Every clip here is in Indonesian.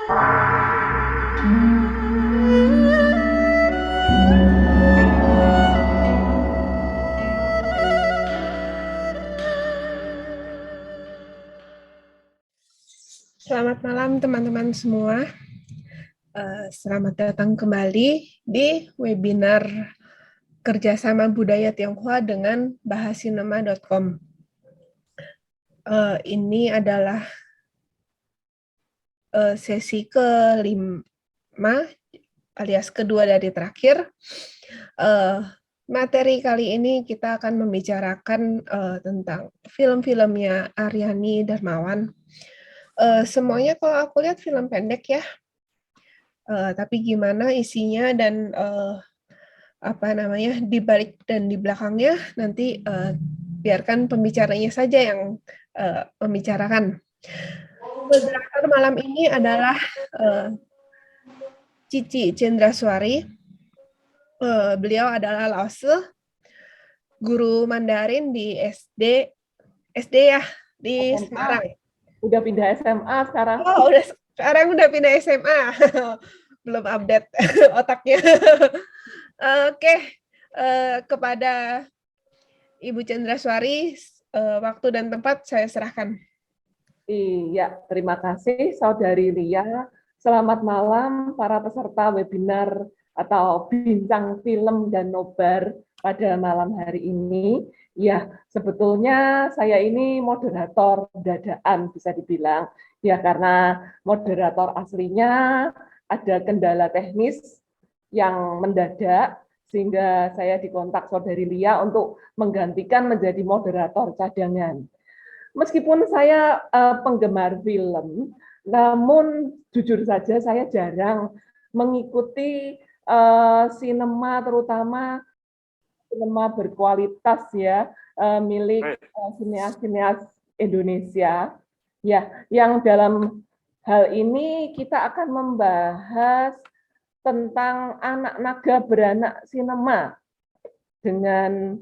Selamat malam teman-teman semua. Selamat datang kembali di webinar Kerjasama Budaya Tionghoa dengan bahasinema.com. Ini adalah sesi kelima alias kedua dari terakhir. Materi kali ini kita akan membicarakan tentang film-filmnya Aryani Darmawan. Semuanya kalau aku lihat film pendek ya. Tapi gimana isinya dan di balik dan di belakangnya nanti biarkan pembicaranya saja yang membicarakan. Moderator malam ini adalah Cici Cendraswari. Beliau adalah Lause, guru Mandarin di SD ya di SMA. Semarang. Udah pindah SMA sekarang. Oh, sekarang udah pindah SMA. Belum update otaknya. Oke. Kepada Ibu Cendraswari, waktu dan tempat saya serahkan. Iya, terima kasih Saudari Lia. Selamat malam para peserta webinar atau bincang film dan nobar pada malam hari ini. Ya, sebetulnya saya ini moderator dadaan bisa dibilang. Ya, karena moderator aslinya ada kendala teknis yang mendadak, sehingga saya dikontak Saudari Lia untuk menggantikan menjadi moderator cadangan. Meskipun saya penggemar film, namun jujur saja saya jarang mengikuti sinema, terutama sinema berkualitas ya, milik sineas-sineas Indonesia. Ya, yang dalam hal ini kita akan membahas tentang anak naga beranak sinema dengan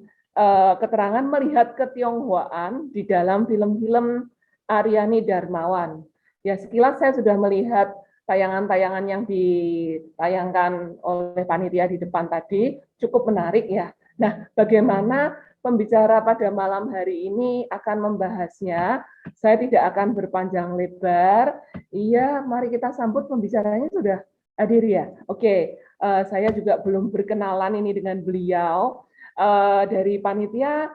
keterangan melihat ketionghoaan di dalam film-film Aryani Darmawan. Ya, sekilas saya sudah melihat tayangan-tayangan yang ditayangkan oleh panitia di depan tadi, cukup menarik ya. Nah, bagaimana pembicara pada malam hari ini akan membahasnya? Saya tidak akan berpanjang lebar. Iya, mari kita sambut pembicaranya sudah hadir ya. Oke, saya juga belum berkenalan ini dengan beliau. Dari panitia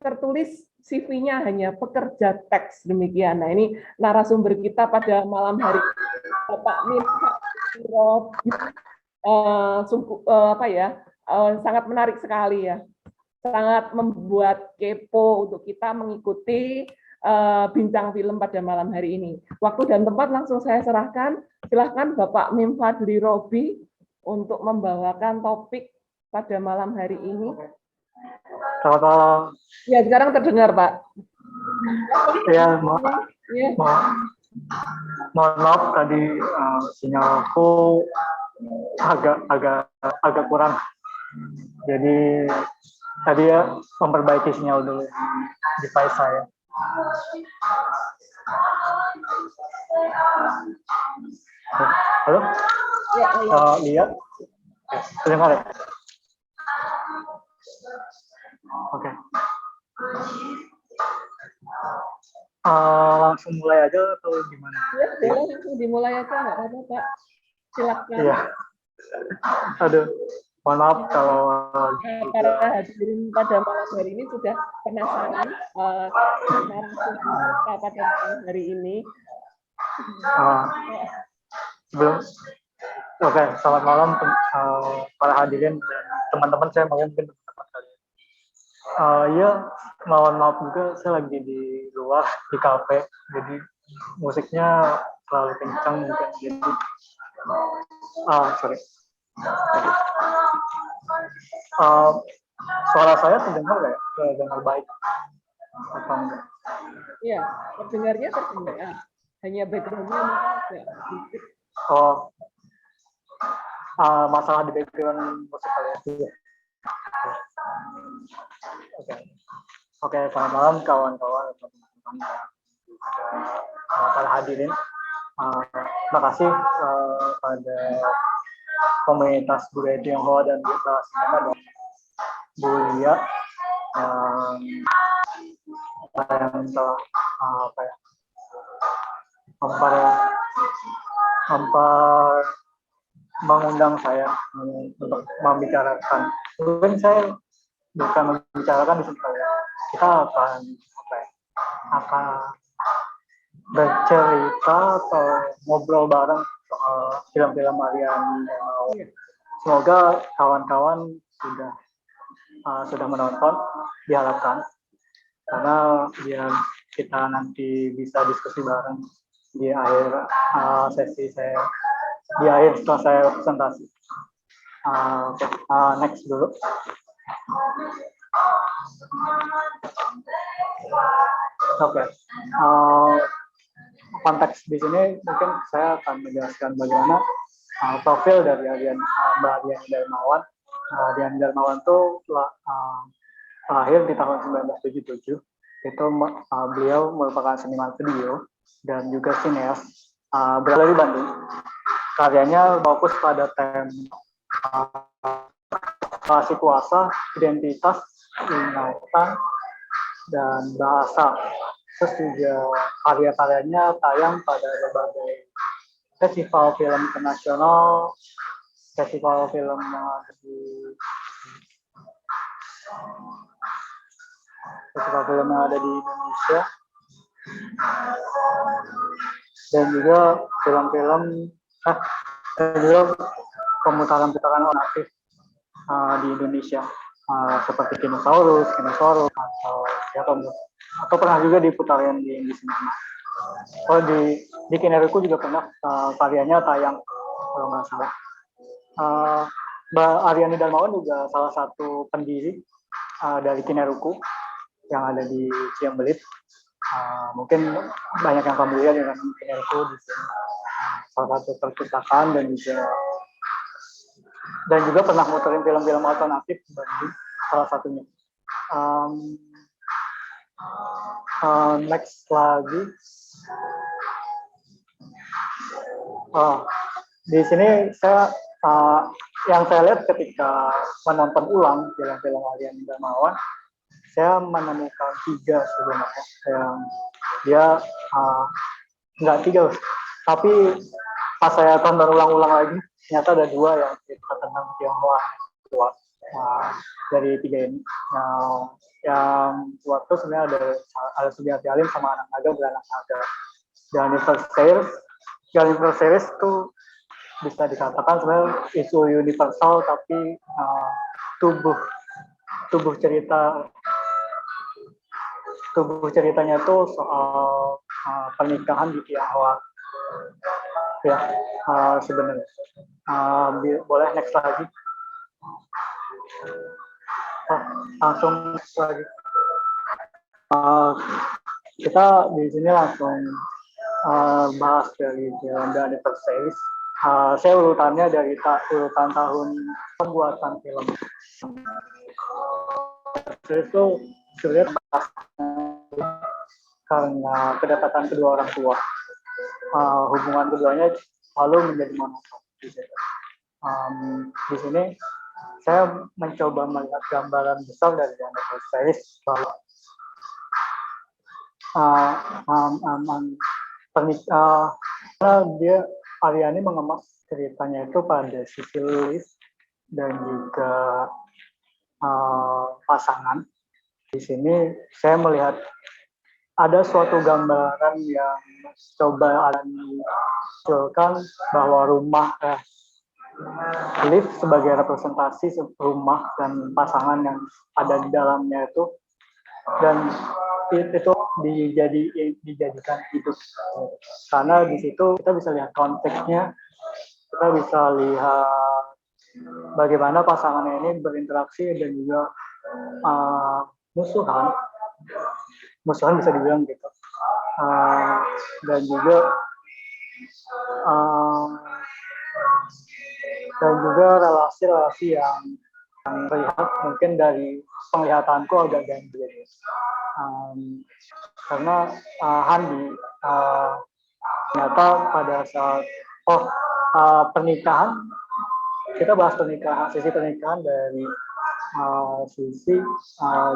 tertulis CV-nya hanya pekerja teks demikian. Nah, ini narasumber kita pada malam hari Bapak sangat menarik sekali ya. Sangat membuat kepo untuk kita mengikuti bincang film pada malam hari ini. Waktu dan tempat langsung saya serahkan. Silahkan Bapak Mim Fadli Robi untuk membawakan topik pada malam hari ini. Selamat malam. Ya, sekarang terdengar, Pak. Ya, mohon maaf tadi sinyalku agak kurang. Jadi tadi ya memperbaiki sinyal dulu device saya. Halo? Ya, lihat? Terdengar ya? Oke. Langsung mulai aja atau gimana? Ya, boleh langsung dimulai aja, nggak apa-apa, Pak. Silakan. Iya. Aduh, mohon maaf kalau para hadirin pada malam hari ini sudah penasaran narasumber pada malam hari ini. Oke, selamat malam para hadirin dan teman-teman saya mungkin teman-teman kalian. Ya, mohon maaf juga saya lagi di luar di kafe, jadi musiknya terlalu kencang mungkin. Jadi, sorry. Suara saya terdengar nggak? Terdengar baik atau enggak? Iya, terdengarnya terdengar. Hanya background-nya agak sedikit. Oh, masalah di background musik kalian. Iya. Oke, selamat malam kawan-kawan, teman-teman para hadirin. terima kasih pada komunitas budaya Tionghoa dan Duta Sinema dan Bu Lia yang telah mengundang saya untuk membicarakan. Mungkin saya bukan membicarakan di sini, kita akan bercerita atau ngobrol bareng soal film-film Aryani Darmawan. Semoga kawan-kawan sudah menonton, diharapkan, karena biar kita nanti bisa diskusi bareng di akhir sesi saya, di akhir setelah saya presentasi. Next dulu. Oke. Konteks di sini mungkin saya akan menjelaskan bagaimana profil dari Mbak Aryani Darmawan. Aryani Darmawan itu lahir di tahun 1977. Itu beliau merupakan seniman video dan juga sineas, berada di Bandung. Karyanya fokus pada tema relasi kuasa, identitas, ingatan, dan bahasa. Terus juga karya-karyanya tayang pada berbagai festival film internasional, festival film yang ada di Indonesia, dan juga film-film dan juga pemutaran-pemutaran aktif di Indonesia, seperti Kinosaurus atau pernah juga diputarin di sinema. Oh, di Kineruku juga pernah karyanya tayang kalau nggak salah. Mbak Aryani Darmawan juga salah satu pendiri dari Kineruku yang ada di Ciambelit. Mungkin banyak yang familiar dengan Kineruku di sini. Salah satu perpustakaan dan juga pernah muterin film-film alternatif di Bandung, salah satunya. Next lagi. Di sini yang saya lihat ketika menonton ulang film-film Aryani Darmawan, saya menemukan 3 sebenarnya yang dia nggak 3, tapi pas saya tonton ulang-ulang lagi ternyata ada 2 yang cerita tentang Tionghoa tua dari 3 ini. Yang tua itu sebenarnya ada Sugiarti Alim sama Anak Naga Beranak Naga. Dan universalis itu bisa dikatakan sebenarnya isu universal, tapi tubuh ceritanya itu soal pernikahan di Tionghoa ya, sebenarnya. Boleh next lagi. Langsung next lagi. Kita di sini langsung bahas dari film The Universalis. Saya urutannya dari urutan tahun pembuatan film. Itu sebenarnya karena kedekatan kedua orang tua, hubungan keduanya selalu menjadi monoton. Di sini saya mencoba melihat gambaran besar dari The Universalis bahwa karena dia Aryani mengemas ceritanya itu pada sisi Lilis dan juga pasangan. Di sini saya melihat ada suatu gambaran yang coba Aryani munculkan bahwa rumah Liv sebagai representasi rumah dan pasangan yang ada di dalamnya itu, dan itu dijadikan hidup, karena di situ kita bisa lihat konteksnya, kita bisa lihat bagaimana pasangannya ini berinteraksi dan juga musuhan bisa dibilang gitu, dan juga relasi-relasi yang terlihat mungkin dari penglihatanku agak ganjil, karena Handi ternyata pada saat pernikahan, kita bahas pernikahan, sisi pernikahan dari sisi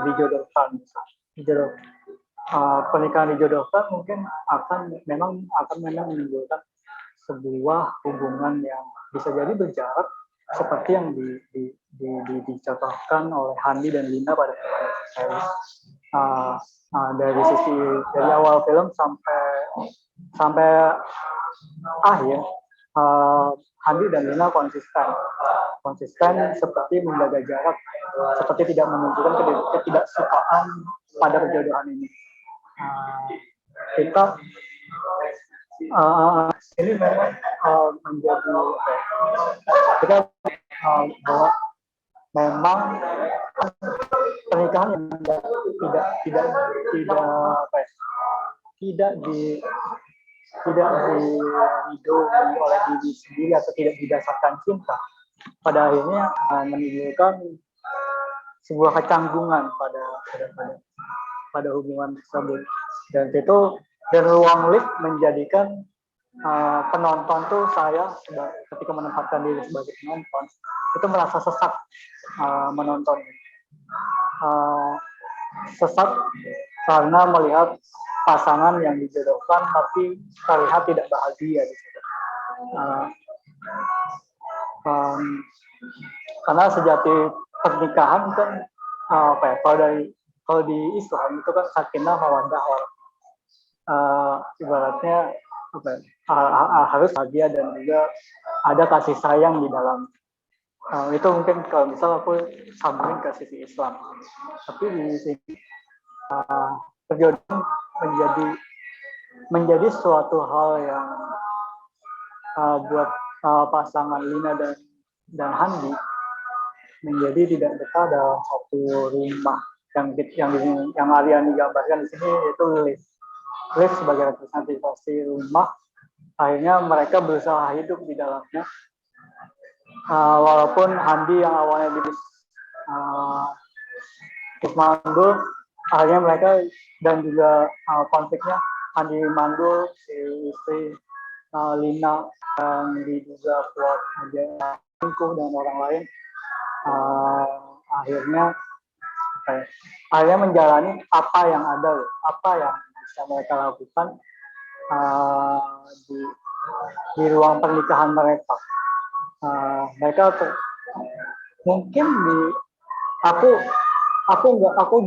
dijodohkan. Pernikahan dijodohkan mungkin memang akan menimbulkan sebuah hubungan yang bisa jadi berjarak seperti yang dicontohkan oleh Handi dan Lina pada film. Dari awal film sampai akhir, Handi dan Lina konsisten seperti menjaga jarak, seperti tidak menunjukkan ketidaksukaan pada perjodohan ini. Ini memang menjadi kita bahwa memang pernikahan yang tidak diridoi oleh diri sendiri atau tidak didasarkan cinta, pada akhirnya menimbulkan sebuah kecanggungan pada hubungan tersebut. Dan ruang lift menjadikan penonton tuh, saya ketika menempatkan diri sebagai penonton itu merasa sesat menonton. Sesat karena melihat pasangan yang dijodohkan tapi terlihat tidak bahagia di situ. Karena sejati pernikahan kan kalau di Islam itu kan sakinah mawaddah warahmah. Ibaratnya harus bahagia dan juga ada kasih sayang di dalam. Itu mungkin kalau misal aku sambungin ke sisi Islam. Tapi di sini perjodohan menjadi suatu hal yang buat pasangan Lina dan Handi menjadi tidak betah dalam satu rumah yang Aryani gambarkan di sini, yaitu lift sebagai representasi rumah. Akhirnya mereka berusaha hidup di dalamnya, walaupun Handi yang awalnya di mandul, akhirnya mereka dan juga konfliknya Handi mandul, si istri Lina yang diduga kuat selingkuh dan orang lain, akhirnya menjalani apa yang ada, apa yang bisa mereka lakukan di ruang pernikahan mereka. Mereka mungkin aku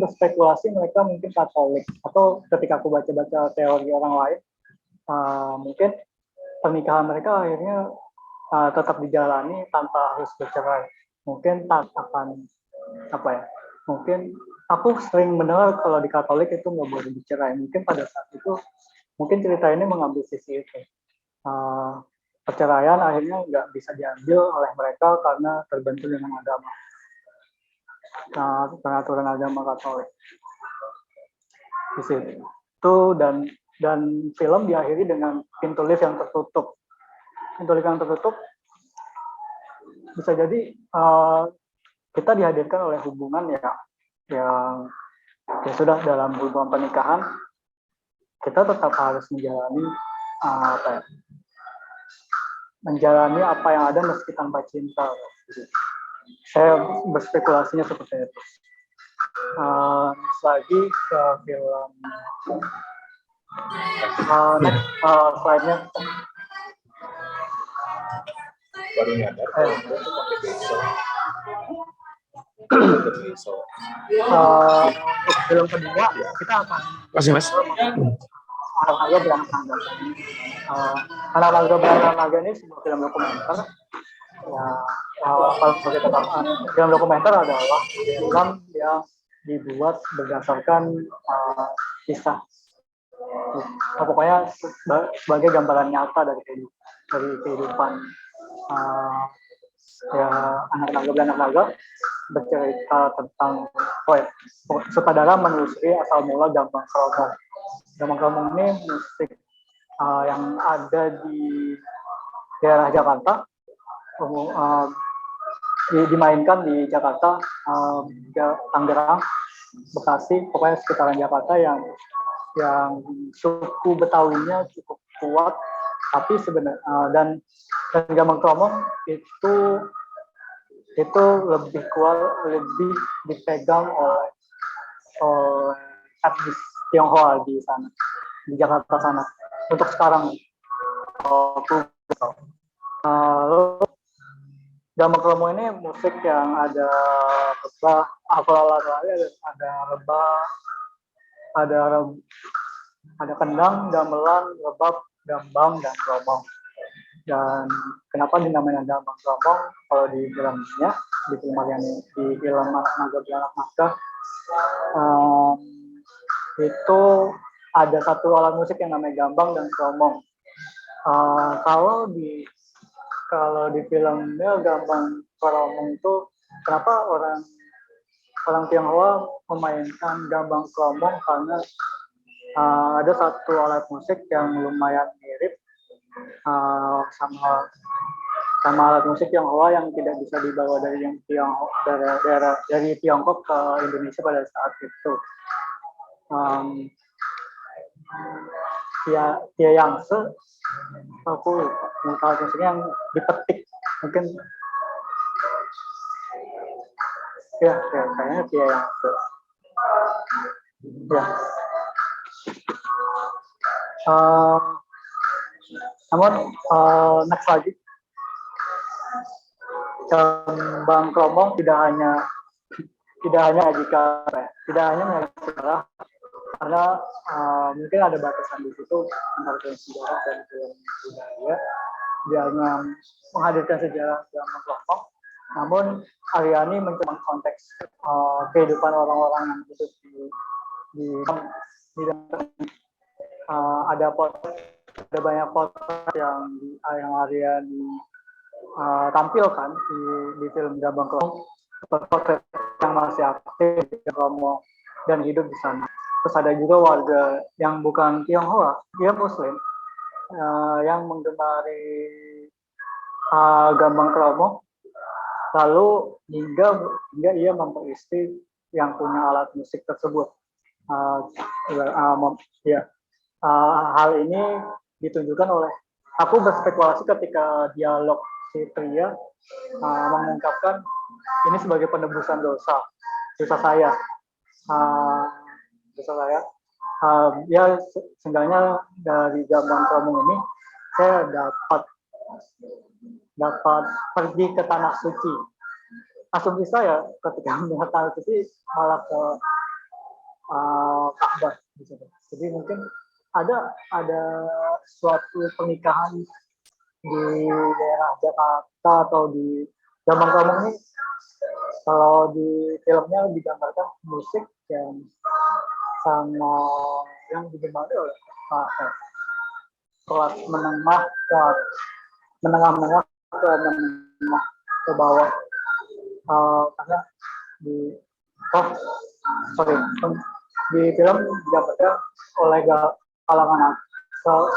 berspekulasi mereka mungkin Katolik, atau ketika aku baca teori orang lain, mungkin pernikahan mereka akhirnya tetap dijalani tanpa harus bercerai. Mungkin mungkin aku sering mendengar kalau di Katolik itu nggak boleh bercerai. Mungkin pada saat itu mungkin cerita ini mengambil sisi itu. Perceraian akhirnya nggak bisa diambil oleh mereka karena terbentur dengan agama, pengaturan agama Katolik. Di situ dan film diakhiri dengan pintu lift yang tertutup. Pintu lift yang tertutup bisa jadi kita dihadirkan oleh hubungan yang sudah dalam hubungan pernikahan, kita tetap harus menjalani apa yang ada meski tanpa cinta. Saya berspekulasinya seperti itu. Lagi ke film next slide-nya. Baru nyadar kalau itu pakai besok. Film kedua kita akan Mas. Anak Naga Beranak Naga. Anak Naga Beranak Naga ini sebuah film dokumenter. Kalau kita tahu, film dokumenter adalah film yang dibuat berdasarkan kisah. Pokoknya sebagai gambaran nyata dari kehidupan Anak Naga Beranak Naga, bercerita tentang sutradara menelusuri asal mula Gambang Kromong. Gambang Kromong ini musik yang ada di daerah Jakarta, dimainkan di Jakarta, Tangerang, Bekasi, pokoknya sekitaran Jakarta yang suku Betawinya cukup kuat Tapi sebenarnya dan Gambang Kromong itu lebih kuat, lebih dipegang oleh etnis Tionghoa di sana, di Jakarta sana untuk sekarang. Lalu Gambang Kromong ini musik yang ada rebah, ada rebah, ada kendang, gamelan, rebab, gambang, dan kromong. Dan kenapa dinamakan Gambang Kromong? Kalau di filmnya, di film Anak Naga Beranak Naga, itu ada satu alat musik yang namanya gambang dan kromong. Kalau di filmnya Gambang Kromong itu, kenapa orang Tionghoa memainkan Gambang Kromong? Karena ada satu alat musik yang lumayan mirip sama alat musik Tionghoa yang tidak bisa dibawa dari Tiongkok ke Indonesia pada saat itu. Tia Yangse, aku lupa alat musiknya yang dipetik, mungkin ya kayaknya Tia Yangse. Ya. Namun next lagi, Gambang Kromong tidak hanya sejarah, karena mungkin ada batasan di situ antara film sejarah dan film budaya. Dia hanya menghadirkan sejarah Gambang Kromong, namun Aryani mencoba konteks kehidupan orang-orang yang hidup di ada banyak potret yang Aryani tampilkan di film Gambang Kromong, potret yang masih aktif di Romo dan hidup di sana. Terus ada juga warga yang bukan Tionghoa, dia Muslim, yang menggemari Gambang Kromong, lalu hingga ia memperistri yang punya alat musik tersebut. Hal ini ditunjukkan oleh, aku berspekulasi ketika dialog si pria mengungkapkan ini sebagai penebusan dosa saya. Ya, seenggaknya dari Gambang Kromong ini saya dapat pergi ke tanah suci. Asumsi saya ketika melihat tanah suci malah ke Ka'bah. Jadi mungkin ada suatu pernikahan di daerah Jakarta atau di Gambang Kromong ini. Kalau di filmnya digambarkan musik yang yang digemari oleh kelas menengah ke bawah, karena di film digambarkan oleh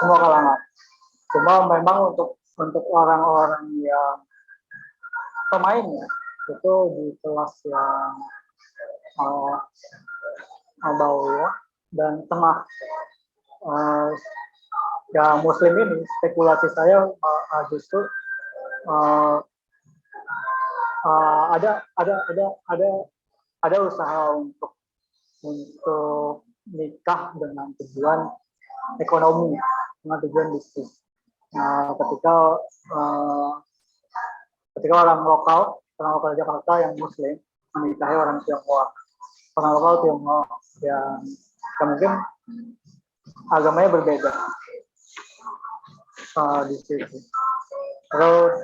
semua kalangan. Cuma memang untuk orang-orang yang pemainnya itu di kelas yang bawah dan tengah. Ya, Muslim ini, spekulasi saya justru ada usaha untuk nikah dengan tujuan ekonomi, dengan tujuan bisnis. Ketika orang lokal Jakarta yang Muslim menikahi orang Tionghoa, orang lokal Tionghoa yang mungkin agamanya berbeda di situ. Terus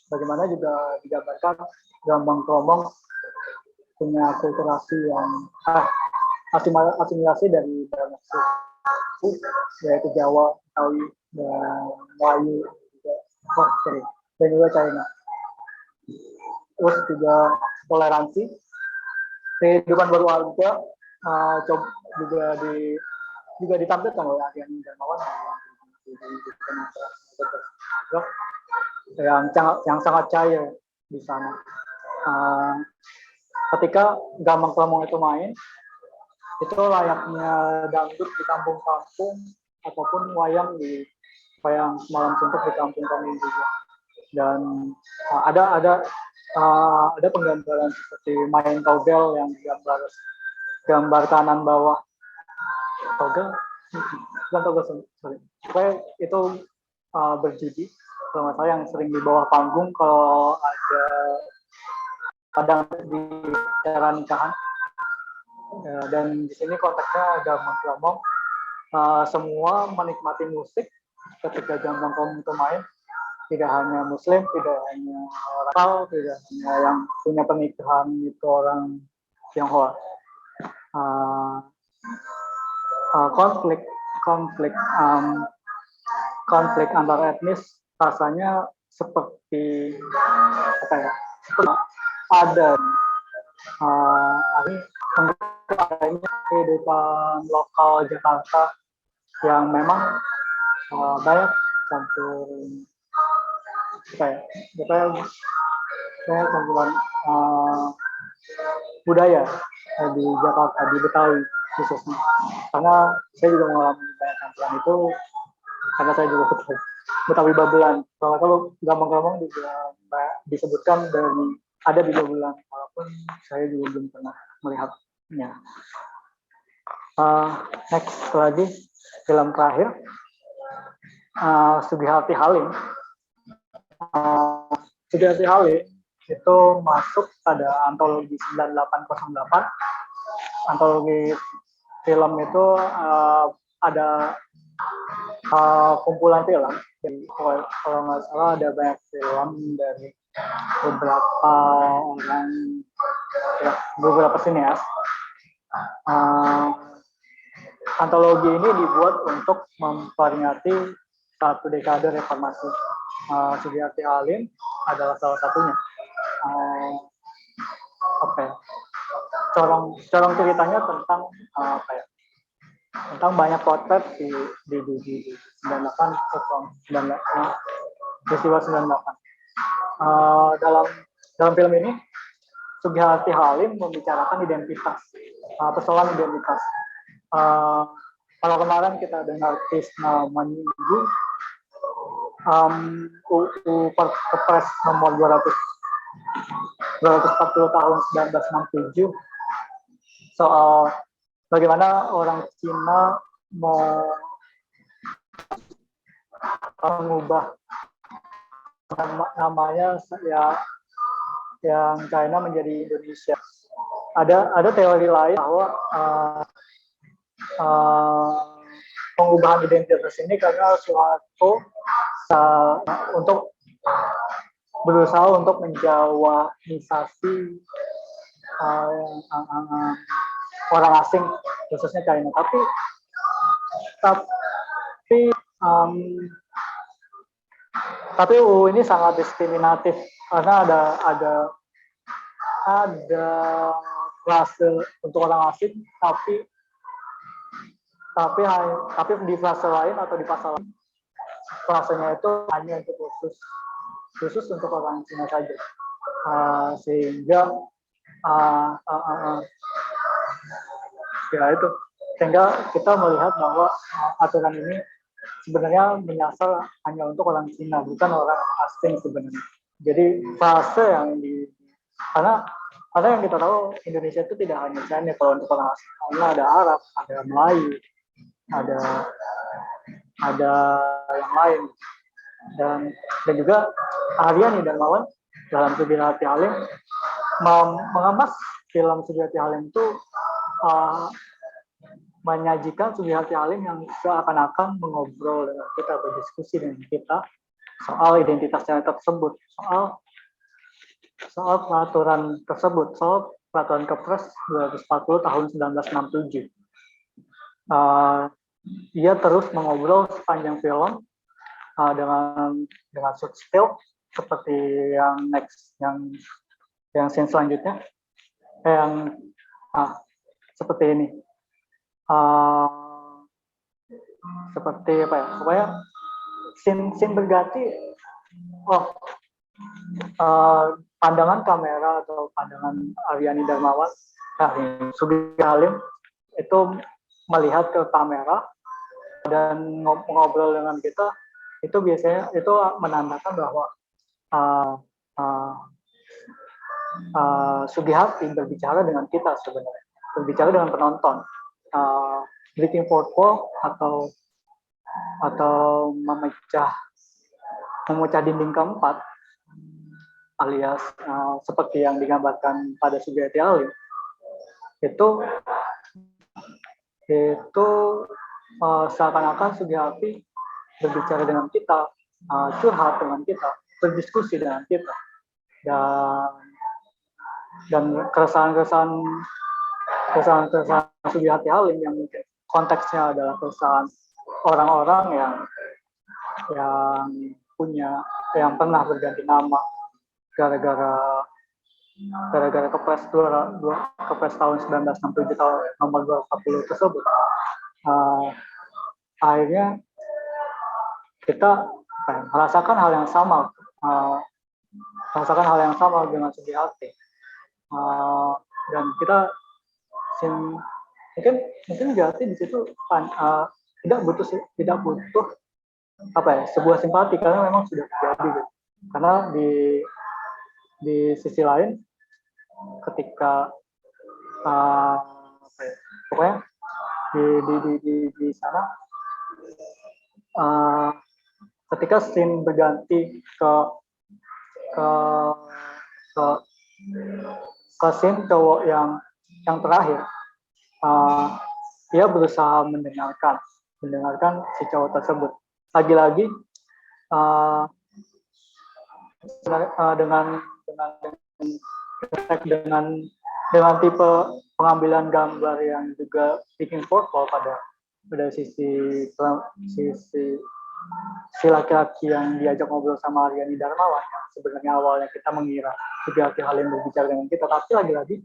bagaimana juga digambarkan Gambang Kromong punya kulturasi yang asimilasi dari banyak suku, yaitu Jawa, Betawi, dan Melayu, dan juga China. Terus juga toleransi, kehidupan berwarga juga ditampilkan oleh Aryani Darmawan yang sangat cair di sana. Ketika Gambang Kromong itu main, itu layaknya dangdut di kampung-kampung ataupun wayang Semalam Suntuk di kampung kami juga. Dan ada penggambaran seperti main togel yang gambar kanan bawah togel, bukan togel, sorry. Supaya itu berjudi, kalau nggak salah, yang sering di bawah panggung kalau ada kadang di acara nikahan. Dan di sini konteksnya ada gambang-gambang, semua menikmati musik ketika gambang-gambang itu main, tidak hanya Muslim, tidak hanya lokal, tidak hanya yang punya pernikahan itu orang Tionghoa. Konflik antar etnis rasanya seperti apa ya? Seperti ada adanya kehidupan lokal Jakarta yang memang banyak campur campuran budaya di Jakarta, di Betawi khususnya. Karena saya juga mengalami banyak campuran itu, karena saya juga Betawi Babelan. Kalau gampang-gampang juga disebutkan ada di Babelan, walaupun saya juga belum pernah melihatnya. Next lagi, film terakhir, Sugihati Halim. Sugihati Halim itu masuk pada antologi 9808. Antologi film itu ada kumpulan film. Jadi, kalau nggak salah ada banyak film dari beberapa sineas. Antologi ini dibuat untuk memperingati satu dekade reformasi. Sugihati Halim adalah salah satunya. Corong ceritanya tentang tentang banyak potret di 98 peristiwa 98. Dalam film ini Sugihati Halim membicarakan identitas, persoalan identitas. Kalau kemarin kita dengar Tisna menyinggung UU Kepres nomor 240 tahun 1967 soal bagaimana orang Cina mengubah namanya yang China menjadi Indonesia. Ada teori lain bahwa pengubahan identitas ini karena Soeharto untuk berusaha untuk menjawaisasi orang asing, khususnya China. Tapi UU ini sangat diskriminatif karena ada frase untuk orang asing, tapi di frase lain atau di pasal lain frasenya itu hanya untuk khusus untuk orang Cina saja, sehingga kita melihat bahwa aturan ini sebenarnya menyasar hanya untuk orang Cina, bukan orang asing sebenarnya. Jadi frase karena yang kita tahu Indonesia itu tidak hanya Cina kalau untuk orang asing, karena ada Arab, ada Melayu, ada yang lain, dan juga Aryani Darmawan dalam Sugihati Halim mengemas film Sugihati Halim itu menyajikan Sugihati Halim yang seakan-akan mengobrol dengan kita, berdiskusi dengan kita soal identitasnya tersebut, soal peraturan tersebut, soal peraturan Kepres 240 tahun 1967. Ia terus mengobrol sepanjang film dengan substill seperti yang scene selanjutnya, seperti ini. Seperti apa ya? Supaya scene berganti. Pandangan kamera atau pandangan Aryani Darmawan, Sugihati Halim itu melihat ke kamera dan ngobrol dengan kita, itu biasanya itu menandakan bahwa uh, uh, Sugihati berbicara dengan kita sebenarnya, berbicara dengan penonton. Breaking fourth wall atau memecah dinding keempat, alias seperti yang digambarkan pada Sugihati Halim, itu seakan-akan Sugihati berbicara dengan kita, curhat dengan kita, berdiskusi dengan kita, dan keresahan Sugihati Halim yang mungkin konteksnya adalah keresahan orang-orang yang pernah berganti nama gara-gara Kepres tahun 1967 tahun nomor 240 tersebut. Akhirnya kita merasakan hal yang sama, dengan Sugihati, dan kita mungkin Sugihati di situ tidak butuh sebuah simpati, karena memang sudah terjadi gitu. Karena di sisi lain, ketika pokoknya di sana, ketika scene berganti ke scene cowok yang terakhir, dia berusaha mendengarkan si cowok tersebut. Lagi-lagi dengan tipe pengambilan gambar yang juga bikin fourth wall pada sisi laki-laki yang diajak ngobrol sama Aryani Darmawan, yang sebenarnya awalnya kita mengira Sugihati Halim berbicara dengan kita, tapi lagi-lagi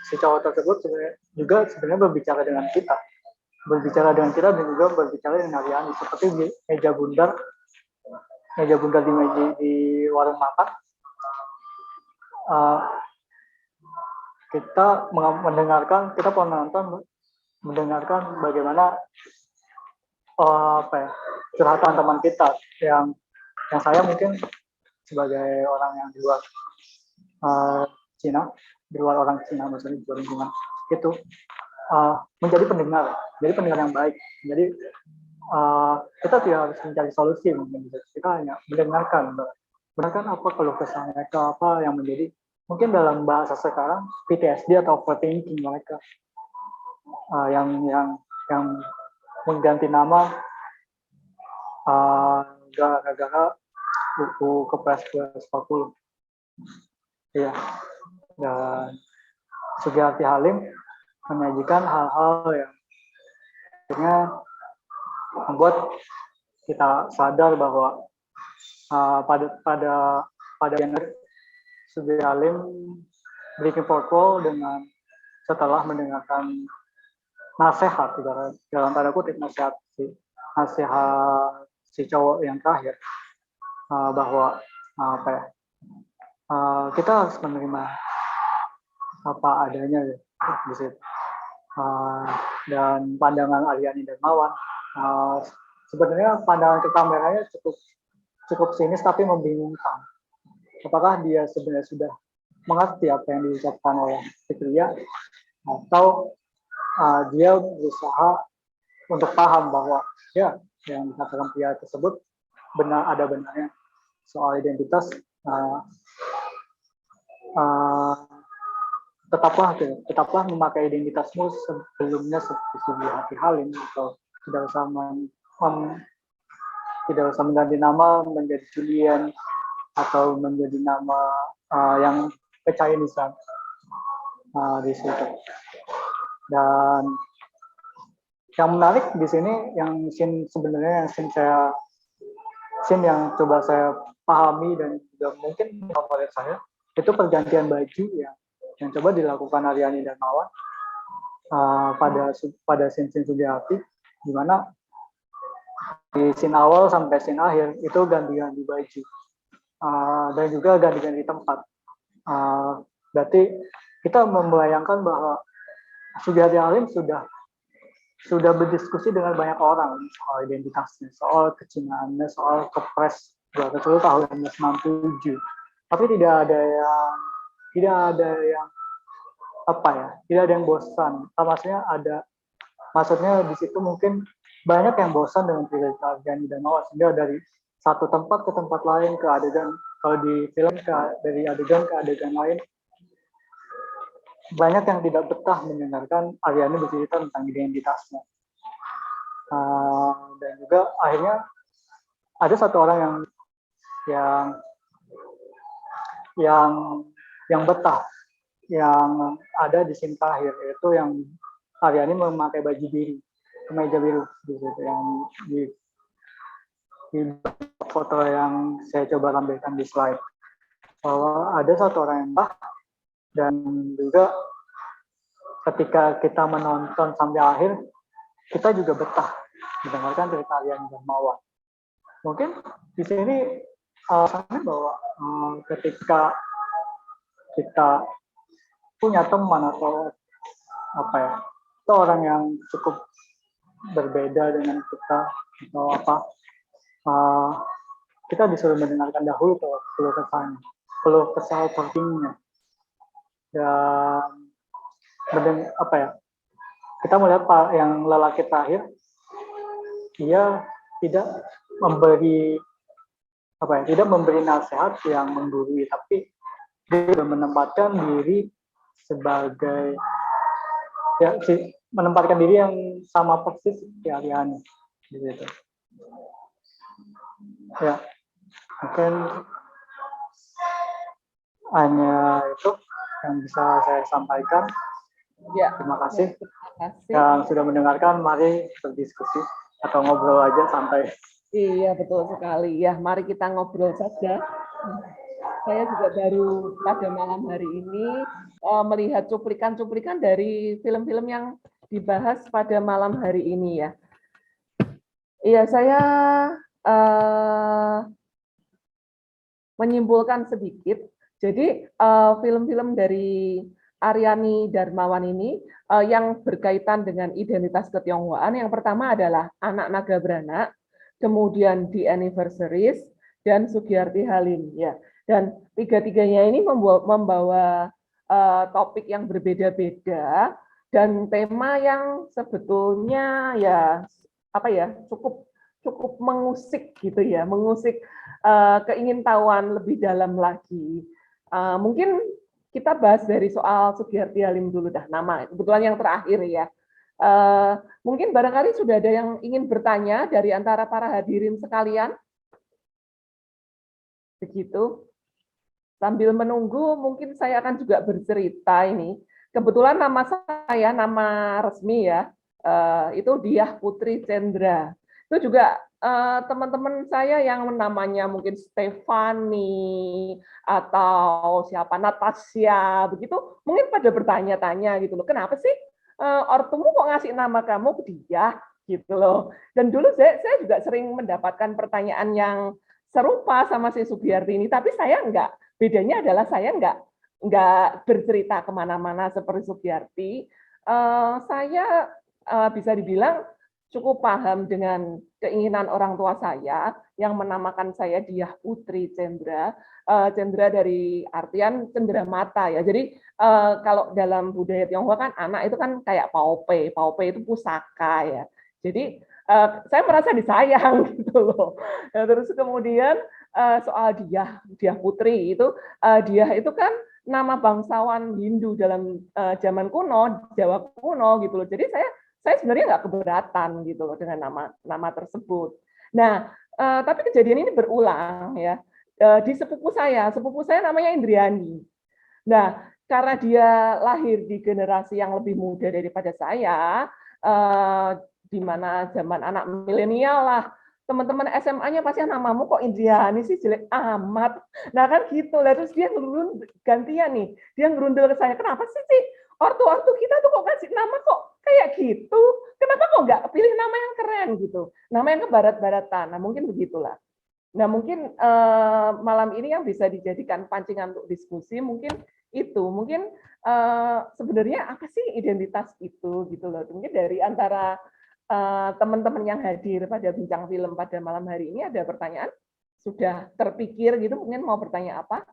si cowok tersebut sebenarnya berbicara dengan kita dan juga berbicara dengan Aryani, seperti di meja bundar di warung makan. Kita penonton mendengarkan bagaimana curhatan teman kita yang saya mungkin sebagai orang yang di luar Cina, orang Cina, maksudnya di luar lingkungan itu, menjadi pendengar yang baik. Jadi kita tidak harus mencari solusi, kita hanya mendengarkan apa keluh kesah mereka, apa yang menjadi mungkin dalam bahasa sekarang PTSD atau overthinking mereka, yang mengganti nama gara-gara buku Kepres 40. Iya. Dan Sugihati Halim menyajikan hal-hal yang akhirnya membuat kita sadar bahwa pada Sugihati Halim breaking fourth wall dengan setelah mendengarkan nasihat, dalam tanda kutip nasihat si cowok yang terakhir, bahwa kita harus menerima apa adanya di situ. Dan pandangan Aryani Darmawan, sebenarnya pandangan ke kameranya cukup sinis tapi membingungkan. Apakah dia sebenarnya sudah mengerti apa yang diucapkan oleh Fitria, atau dia berusaha untuk paham bahwa ya yang dikatakan pria tersebut ada benarnya soal identitas. Tetaplah memakai identitasmu sebelumnya seperti Sugihati Halim, atau tidak usah mengganti nama menjadi Julian atau menjadi nama yang ke-Chinese-an di situ. Dan yang menarik di sini, yang scene yang coba saya pahami dan juga mungkin favorit saya, itu pergantian baju yang coba dilakukan Aryani Darmawan pada scene Sugihati, di mana di scene awal sampai scene akhir itu ganti-ganti baju, dan juga ganti-ganti tempat. Berarti kita membayangkan bahwa Sugihati Halim sudah sudah berdiskusi dengan banyak orang soal identitasnya, soal kecinaannya, soal Kepres 20 tahun 1997. Tapi tidak ada yang apa ya, tidak ada yang bosan. Maksudnya di situ mungkin banyak yang bosan dengan cerita Aryani dan Mawar, sehingga dari satu tempat ke tempat lain, ke adegan, kalau di film dari adegan ke adegan lain, banyak yang tidak betah mendengarkan Aryani bercerita tentang identitasnya. Dan juga akhirnya ada satu orang yang betah, yang ada di scene terakhir, yaitu yang Aryani memakai baju biru, kemeja biru di situ, yang di foto yang saya coba tampilkan di slide, bahwa ada satu orang yang betah. Dan juga ketika kita menonton sampai akhir, kita juga betah mendengarkan cerita Aryani dan Mawar. Mungkin di sini alasannya bahwa ketika kita punya teman atau apa ya, itu orang yang cukup berbeda dengan kita atau apa, kita disuruh mendengarkan dahulu keluh kesah overthinkingnya, dan apa ya, kita melihat yang lelaki terakhir, dia tidak memberi nasihat yang menggurui, tapi dia sudah menempatkan diri sebagai menempatkan diri yang sama persis seperti Aryani gitu. Ya, mungkin hanya itu yang bisa saya sampaikan. Ya. Terima kasih. Terima kasih yang sudah mendengarkan. Mari berdiskusi atau ngobrol aja santai. Iya, betul sekali. Ya, mari kita ngobrol saja. Saya juga baru pada malam hari ini melihat cuplikan-cuplikan dari film-film yang dibahas pada malam hari ini ya. Iya, saya menyimpulkan sedikit. Jadi film-film dari Aryani Darmawan ini yang berkaitan dengan identitas ketionghoaan, yang pertama adalah Anak Naga Beranak, kemudian The Anniversaries, dan Sugiyarti Halim. Ya. Dan tiga-tiganya ini membawa topik yang berbeda-beda dan tema yang sebetulnya cukup mengusik gitu ya, mengusik keingintahuan lebih dalam lagi. Mungkin kita bahas dari soal Sugiyarti Halim dulu dah, nama kebetulan yang terakhir ya. Mungkin barangkali sudah ada yang ingin bertanya dari antara para hadirin sekalian. Begitu. Sambil menunggu, mungkin saya akan juga bercerita ini. Kebetulan nama saya, nama resmi ya, itu Diah Putri Cendra. Itu juga teman-teman saya yang namanya mungkin Stefani atau siapa Natasha begitu, mungkin pada bertanya-tanya gitu loh, kenapa sih ortumu kok ngasih nama kamu Diah gitu loh. Dan dulu saya juga sering mendapatkan pertanyaan yang serupa sama si Sugiyarti ini, tapi saya enggak. Bedanya adalah saya enggak bercerita kemana-mana seperti Sugiyarti. Saya bisa dibilang cukup paham dengan keinginan orang tua saya yang menamakan saya Diah Putri Cendra. Cendra dari artian cendera mata ya. Jadi kalau dalam budaya Tionghoa kan anak itu kan kayak paupe. Paupe itu pusaka ya. Jadi saya merasa disayang gitu loh. Terus kemudian soal Diah Putri itu, Diah itu kan nama bangsawan Hindu dalam zaman kuno, Jawa kuno gitu loh. Jadi saya sebenarnya nggak keberatan gitu loh dengan nama tersebut. Nah, tapi kejadian ini berulang ya di sepupu saya namanya Indriani. Nah, karena dia lahir di generasi yang lebih muda daripada saya, di mana zaman anak milenial lah, teman-teman SMA-nya pasti namamu kok Indriani sih, jelek amat. Nah kan gitu lah, terus dia gantian nih, dia ngerundel ke saya, kenapa sih ortu kita tuh kok kasih nama kok kayak gitu, kenapa kok nggak pilih nama yang keren gitu, nama yang ke barat-baratan. Nah mungkin begitulah. Nah mungkin malam ini yang bisa dijadikan pancingan untuk diskusi, mungkin itu mungkin sebenarnya apa sih identitas itu gitu loh. Mungkin dari antara teman-teman yang hadir pada bincang film pada malam hari ini ada pertanyaan? Sudah terpikir gitu mungkin mau bertanya apa?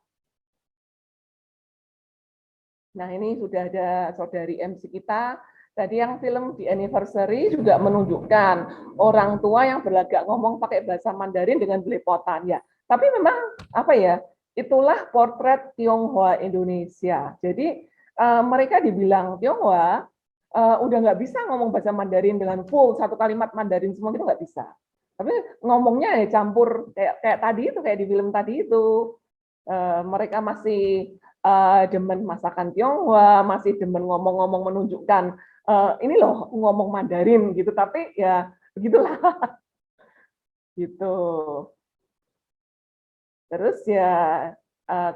Nah, ini sudah ada saudari MC kita. Tadi yang film di anniversary juga menunjukkan orang tua yang berlagak ngomong pakai bahasa Mandarin dengan belepotan ya. Tapi memang apa ya? Itulah potret Tionghoa Indonesia. Jadi mereka dibilang Tionghoa udah nggak bisa ngomong bahasa Mandarin dengan full satu kalimat Mandarin semua itu nggak bisa. Tapi ngomongnya ya campur kayak tadi itu kayak di film tadi itu. Mereka masih demen masakan Tionghoa, masih demen ngomong-ngomong menunjukkan ini loh ngomong Mandarin gitu, tapi ya begitulah gitu. Terus ya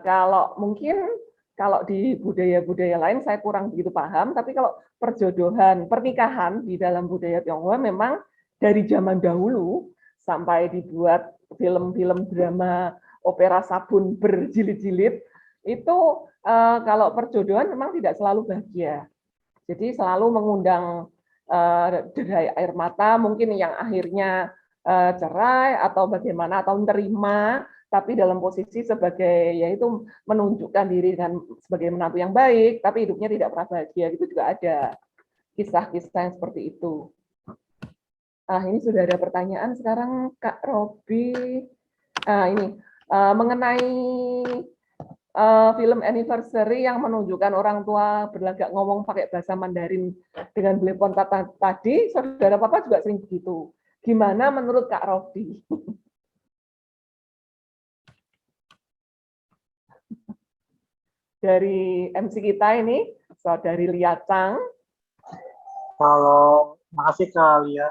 kalau mungkin kalau di budaya-budaya lain saya kurang begitu paham, tapi kalau perjodohan, pernikahan di dalam budaya Tionghoa memang dari zaman dahulu sampai dibuat film-film drama opera sabun berjilid-jilid itu kalau perjodohan memang tidak selalu bahagia. Jadi selalu mengundang derai air mata, mungkin yang akhirnya cerai atau bagaimana atau menerima, tapi dalam posisi sebagai yaitu menunjukkan diri dengan sebagai menantu yang baik, tapi hidupnya tidak pernah bahagia. Itu juga ada kisah-kisah yang seperti itu. Ini sudah ada pertanyaan sekarang Kak Robi. Ini mengenai film anniversary yang menunjukkan orang tua berlagak ngomong pakai bahasa Mandarin dengan belepon tadi, saudara Papa juga sering begitu. Gimana menurut Kak Robi? Dari MC kita ini, saudari Lia Chang. Kalau makasih Kak Lia,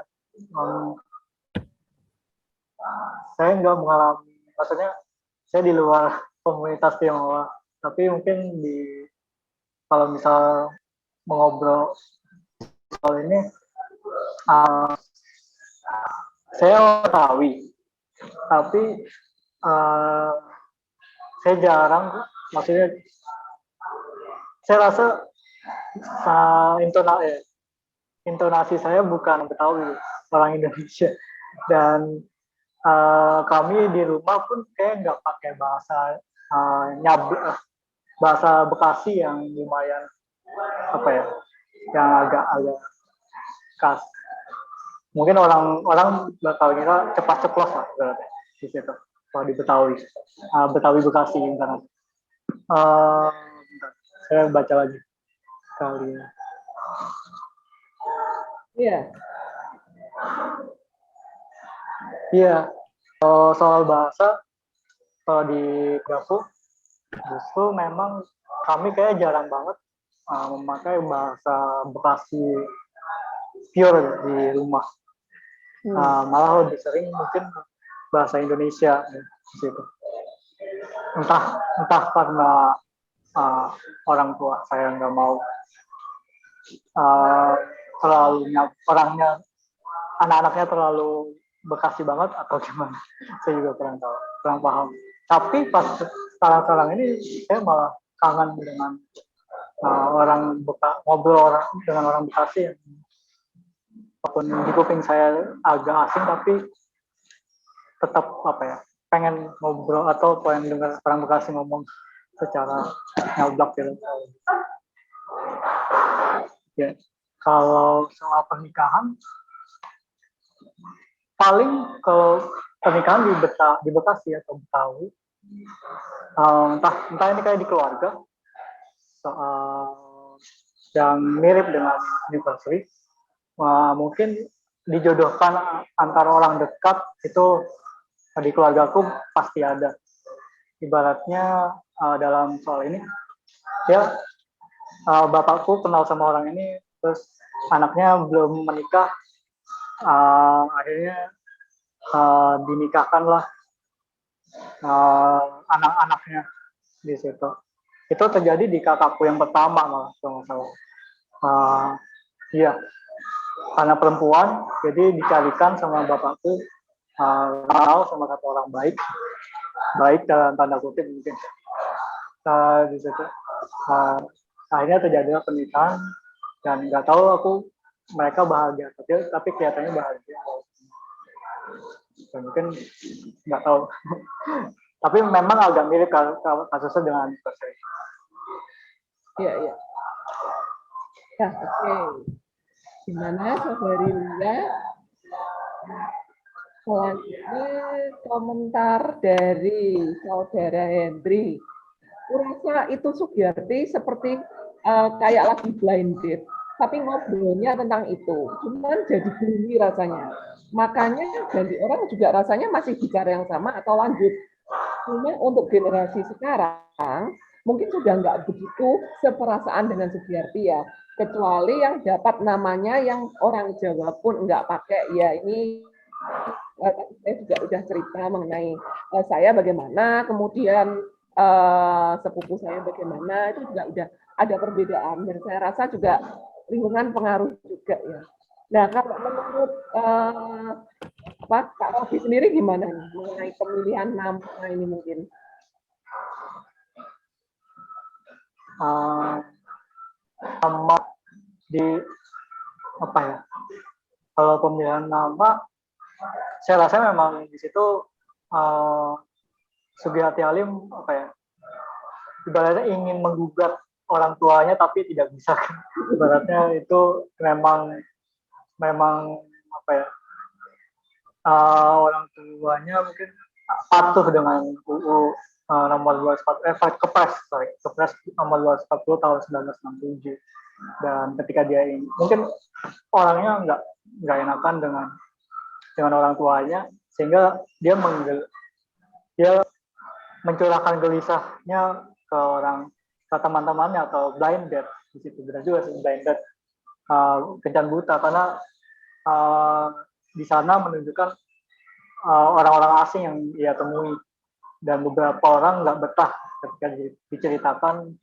saya nggak mengalami, maksudnya saya di luar komunitas Tionghoa, tapi mungkin kalau misal mengobrol soal ini, saya Betawi, tapi saya jarang, maksudnya saya rasa intonasi saya bukan Betawi, orang Indonesia, dan kami di rumah pun kayak nggak pakai bahasa bahasa Bekasi yang lumayan apa ya, yang agak khas. Mungkin orang bakal kira cepat ceplos lah berarti di situ kalau di Betawi, Betawi Bekasi internet. Saya baca lagi kali ya. Iya. Iya, soal bahasa, kalau di Gafu justru memang kami kayak jarang banget memakai bahasa Bekasi pure di rumah. Malah lebih sering mungkin bahasa Indonesia di situ. Entah karena orang tua saya nggak mau terlalu orangnya, anak-anaknya terlalu Bekasi banget atau gimana, saya juga kurang tahu, kurang paham. Tapi pas sekarang ini saya malah kangen dengan ngobrol dengan orang Bekasi, walaupun di kuping saya agak asing tapi tetap pengen ngobrol atau pengen dengar orang Bekasi ngomong secara nyablak gitu. Ya, kalau soal pernikahan, paling kalau pernikahan di Bekasi atau Betawi, entah ini kayak di keluarga, yang mirip dengan anniversary, mungkin dijodohkan antara orang dekat itu di keluargaku pasti ada. Ibaratnya dalam soal ini, ya bapakku kenal sama orang ini, terus anaknya belum menikah, akhirnya dinikahkanlah anak-anaknya di situ. Itu terjadi di kakakku yang pertama malah, kalau nggak salah. Iya, karena perempuan, jadi dicarikan sama bapakku, kenal sama satu orang baik dalam tanda kutip mungkin di situ. uh, akhirnya terjadilah pernikahan dan nggak tahu aku mereka bahagia tapi kelihatannya bahagia dan mungkin nggak tahu tapi memang agak mirip kasusnya dengan anniversary. Iya, iya. Nah, oke. Gimana saudari Lia? Selanjutnya komentar dari saudara Hendri. Kurasa itu Sugiyarti seperti kayak lagi blind date, tapi ngobrolnya tentang itu. Cuman jadi gloomy rasanya. Makanya ganti orang juga rasanya masih bicara yang sama atau lanjut. Cuma untuk generasi sekarang, mungkin sudah nggak begitu seperasaan dengan Sugiyarti ya. Kecuali yang dapat namanya yang orang Jawa pun nggak pakai, ya ini saya juga udah cerita mengenai saya bagaimana, kemudian sepupu saya bagaimana, itu juga udah ada perbedaan. Dan saya rasa juga lingkungan pengaruh juga ya. Nah, kalau menurut Kak Robi sendiri gimana nih mengenai pemilihan nama ini mungkin? Nama di apa ya? Kalau pemilihan nama, saya rasa memang di situ Sugiyarti Halim apa ya? Ibaratnya ingin menggugat orang tuanya tapi tidak bisa. Ibaratnya itu memang apa ya? Orang tuanya mungkin patuh dengan UU nomor 240 Kepres nomor 240 tahun 1967 dan ketika dia ini mungkin orangnya nggak enakan dengan orang tuanya sehingga dia mencurahkan gelisahnya ke teman-temannya atau blind date di situ benar juga sih blind date kencan buta karena di sana menunjukkan orang-orang asing yang dia temui dan beberapa orang nggak betah ketika diceritakan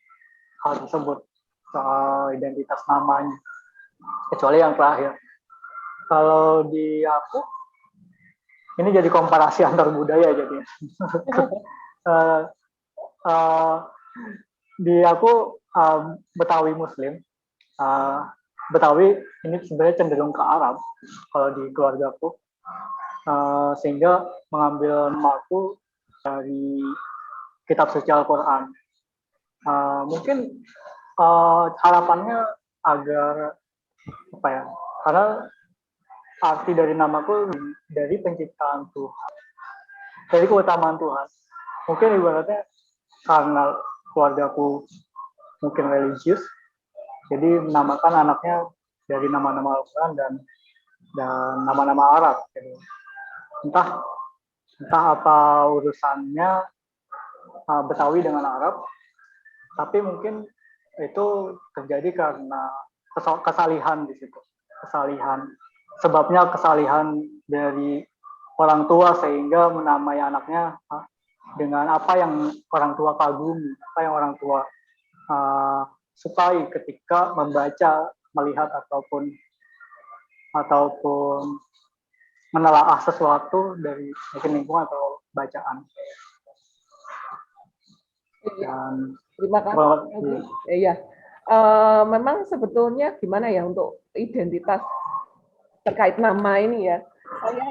hal tersebut soal identitas namanya kecuali yang terakhir. Kalau di aku ini jadi komparasi antar budaya jadi di aku Betawi Muslim, Betawi ini sebenarnya cenderung ke Arab kalau di keluargaku, sehingga mengambil namaku dari kitab suci Al-Quran. Mungkin harapannya agar apa ya? Karena arti dari namaku dari penciptaan Tuhan, dari keutamaan Tuhan. Mungkin ibaratnya karena keluargaku mungkin religius, jadi menamakan anaknya dari nama-nama Al-Quran dan nama-nama Arab. Gitu. Entah apa urusannya Betawi dengan Arab, tapi mungkin itu terjadi karena kesalihan di situ, sebabnya kesalihan dari orang tua sehingga menamai anaknya dengan apa yang orang tua kagumi, apa yang orang tua sukai ketika membaca, melihat ataupun menelaah sesuatu dari mungkin lingkungan atau bacaan. Dan terima kasih. Iya, memang sebetulnya gimana ya untuk identitas terkait nama ini ya.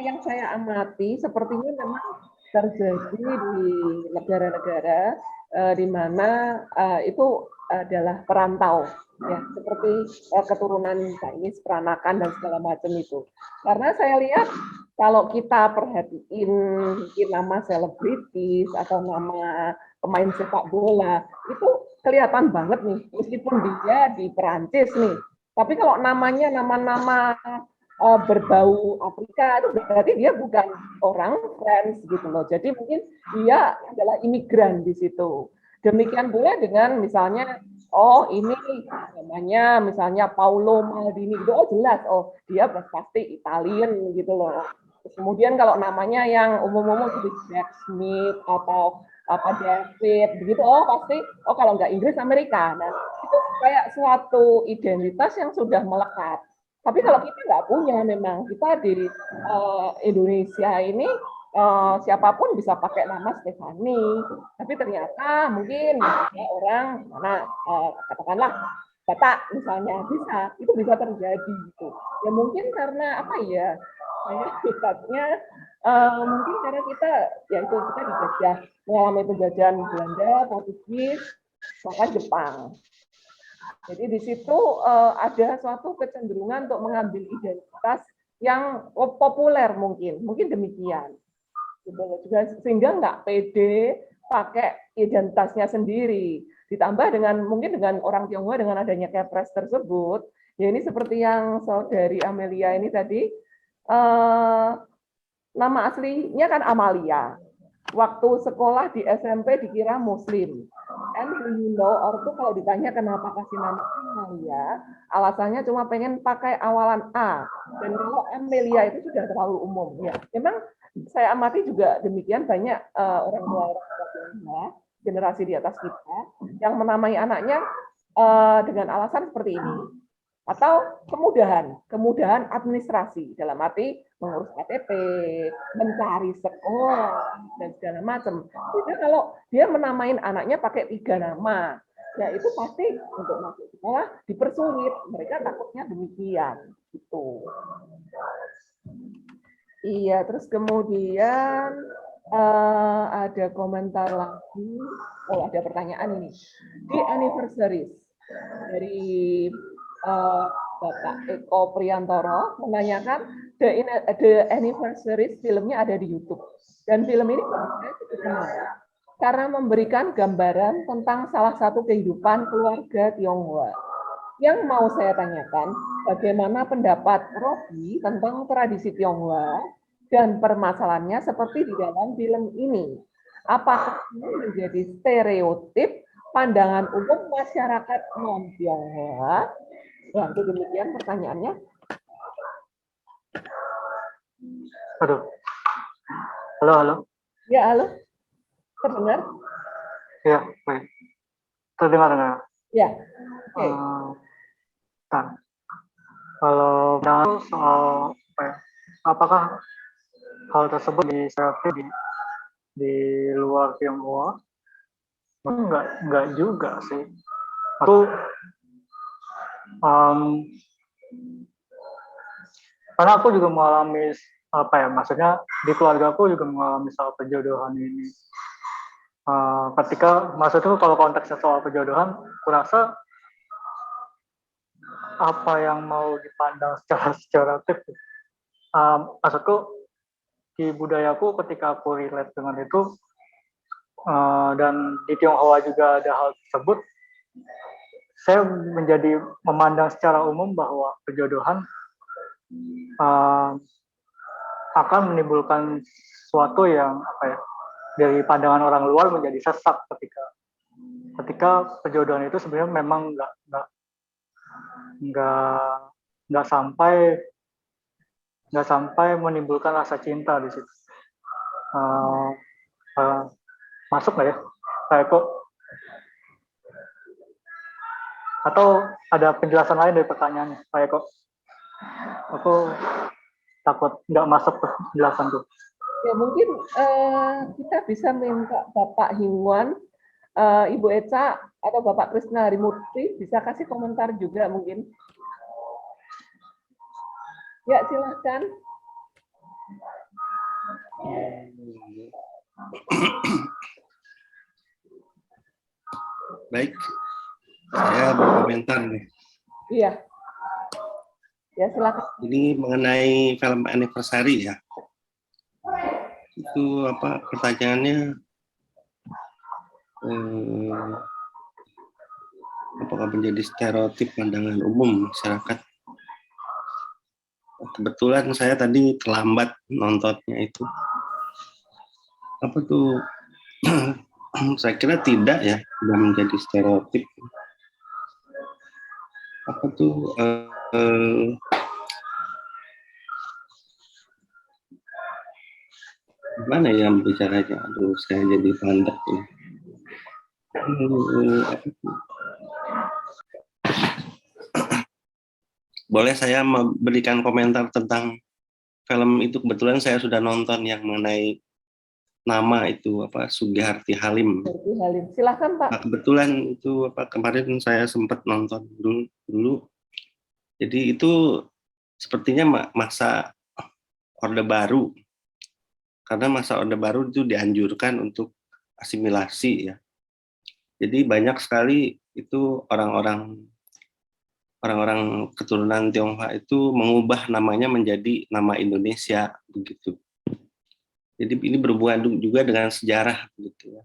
Yang saya amati sepertinya memang terjadi di negara-negara di mana itu adalah perantau, ya seperti keturunan Chinese, peranakan dan segala macam itu. Karena saya lihat kalau kita perhatiin mungkin nama selebritis atau nama pemain sepak bola itu kelihatan banget nih, meskipun dia di Perancis nih. Tapi kalau namanya nama-nama berbau Afrika itu berarti dia bukan orang France gitu loh. Jadi mungkin dia adalah imigran di situ. Demikian pula dengan misalnya, oh ini namanya misalnya Paolo Maldini, itu oh jelas, oh dia pasti Italian gitu loh. Kemudian kalau namanya yang umum-umum seperti Jack Smith atau David begitu, oh pasti, oh kalau nggak Inggris Amerika. Nah itu kayak suatu identitas yang sudah melekat. Tapi kalau kita nggak punya, memang kita di Indonesia ini siapapun bisa pakai nama Stefani, tapi ternyata mungkin misalnya orang mana katakanlah Batak misalnya itu bisa terjadi gitu. Ya mungkin karena apa ya? Saya sifatnya mungkin karena kita ya itu kita dijajah mengalami penjajahan Belanda, Portugis, bahkan Jepang. Jadi di situ ada suatu kecenderungan untuk mengambil identitas yang populer mungkin demikian. Sehingga nggak pede pakai identitasnya sendiri. Ditambah mungkin dengan orang Tionghoa dengan adanya Kepres tersebut, ya ini seperti yang saudari Amelia ini tadi, nama aslinya kan Amalia. Waktu sekolah di SMP dikira Muslim. And you know, orang tuh kalau ditanya kenapa kasih nama Amalia, alasannya cuma pengen pakai awalan A. Dan kalau Amelia itu sudah terlalu umum. Ya, memang saya amati juga demikian banyak orang tua generasi di atas kita yang menamai anaknya dengan alasan seperti ini. Atau kemudahan administrasi dalam arti mengurus KTP, mencari sekolah dan segala macam. Jadi kalau dia menamain anaknya pakai 3 nama, ya itu pasti untuk masuk sekolah dipersulit. Mereka takutnya demikian. Gitu. Iya, terus kemudian ada komentar lagi. Oh, ada pertanyaan ini. Di anniversaries dari Bapak Eko Priantoro menanyakan the anniversaries filmnya ada di YouTube. Dan film ini cukup menarik karena memberikan gambaran tentang salah satu kehidupan keluarga Tionghoa. Yang mau saya tanyakan, bagaimana pendapat Robi tentang tradisi Tionghoa dan permasalahannya seperti di dalam film ini? Apakah ini menjadi stereotip pandangan umum masyarakat non-Tionghoa? Nah, itu demikian pertanyaannya. Aduh. Halo. Ya, halo. Terdengar? Ya, baik. Terdengar. Ya. Oke. Kalau soal apakah hal tersebut di luar Tionghoa? Enggak juga sih. Karena aku juga mengalami maksudnya di keluarga aku juga mengalami soal perjodohan ini. Maksudnya kalau konteksnya soal perjodohan, kurasa apa yang mau dipandang secara stereotip. Maksudku di budayaku ketika aku relate dengan itu, dan di Tionghoa juga ada hal tersebut, saya menjadi memandang secara umum bahwa perjodohan akan menimbulkan sesuatu yang dari pandangan orang luar menjadi sesak ketika perjodohan itu sebenarnya memang nggak sampai menimbulkan rasa cinta di situ. Masuk nggak ya, Pak Eko? Atau ada penjelasan lain dari pertanyaannya, Pak Eko? Aku takut nggak masuk ke penjelasan tuh. Ya mungkin kita bisa minta Bapak Hingwan, Ibu Eca atau Bapak Krisna Harimurti bisa kasih komentar juga mungkin. Ya silahkan. Baik, saya berkomentar nih. Iya. Ya silakan. Ini mengenai film Anniversary ya. Itu pertanyaannya? Apakah menjadi stereotip pandangan umum masyarakat? Kebetulan saya tadi terlambat nontonnya itu. Saya kira tidak ya, tidak menjadi stereotip. Gimana ya bicaranya? Aduh, saya jadi pandai ini. Boleh saya memberikan komentar tentang film itu? Kebetulan saya sudah nonton yang mengenai nama itu apa Sugiharti Halim. Berarti Halim. Silahkan Pak. Nah, kebetulan itu apa kemarin saya sempat nonton dulu. Jadi itu sepertinya masa Orde Baru. Karena masa Orde Baru itu dianjurkan untuk asimilasi ya. Jadi banyak sekali itu orang-orang keturunan Tionghoa itu mengubah namanya menjadi nama Indonesia begitu. Jadi ini berhubungan juga dengan sejarah begitu ya.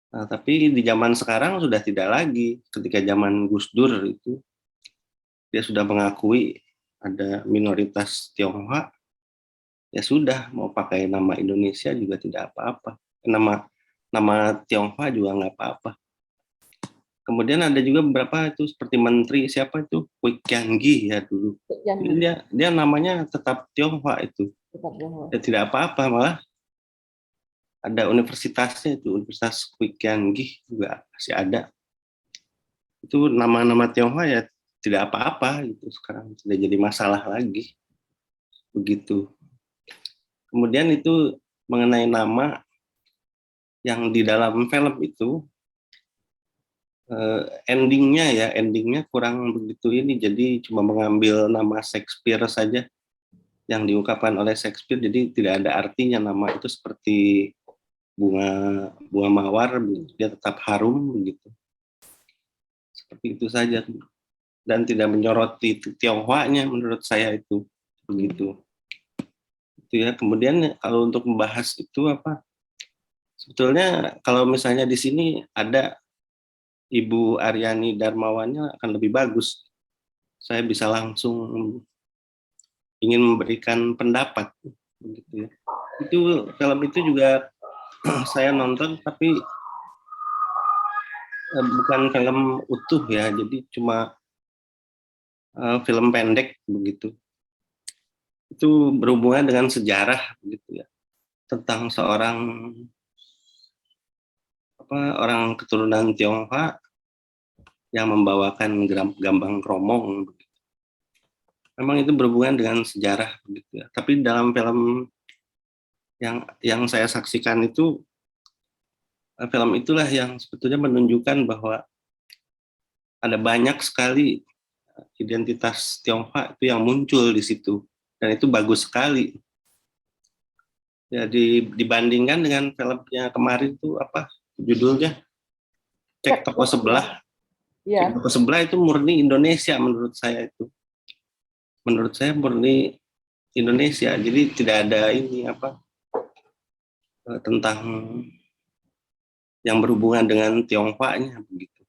Nah, tapi di zaman sekarang sudah tidak lagi. Ketika zaman Gus Dur itu dia sudah mengakui ada minoritas Tionghoa, ya sudah mau pakai nama Indonesia juga tidak apa-apa. Nama Tionghoa juga nggak apa-apa. Kemudian ada juga beberapa itu seperti menteri siapa itu Kwek Kian Gi ya dulu. Dia namanya tetap Tionghoa itu. Ya, tidak apa-apa, malah ada universitasnya itu Universitas Kwek Kian Gi juga masih ada. Itu nama-nama Tionghoa ya tidak apa-apa gitu, sekarang tidak jadi masalah lagi begitu. Kemudian itu mengenai nama yang di dalam film itu endingnya kurang begitu ini, jadi cuma mengambil nama Shakespeare saja yang diungkapkan oleh Shakespeare, jadi tidak ada artinya nama itu seperti bunga mawar, dia tetap harum begitu, seperti itu saja dan tidak menyoroti Tionghoanya menurut saya itu begitu. Itu ya. Kemudian kalau untuk membahas itu apa, sebetulnya kalau misalnya di sini ada Ibu Aryani Darmawannya akan lebih bagus. Saya bisa langsung ingin memberikan pendapat begitu ya. Itu film itu juga saya nonton tapi bukan film utuh ya, jadi cuma film pendek begitu. Itu berhubungan dengan sejarah begitu ya. Tentang seorang orang keturunan Tionghoa yang membawakan gambang kromong. Memang itu berhubungan dengan sejarah begitu ya. Tapi dalam film yang saya saksikan itu, film itulah yang sebetulnya menunjukkan bahwa ada banyak sekali identitas Tionghoa itu yang muncul di situ, dan itu bagus sekali. Ya, dibandingkan dengan filmnya kemarin itu apa judulnya? Cek Toko Sebelah. Ya. Cek Toko Sebelah itu murni Indonesia menurut saya itu. Menurut saya murni Indonesia. Jadi tidak ada ini apa tentang yang berhubungan dengan Tionghoanya begitu.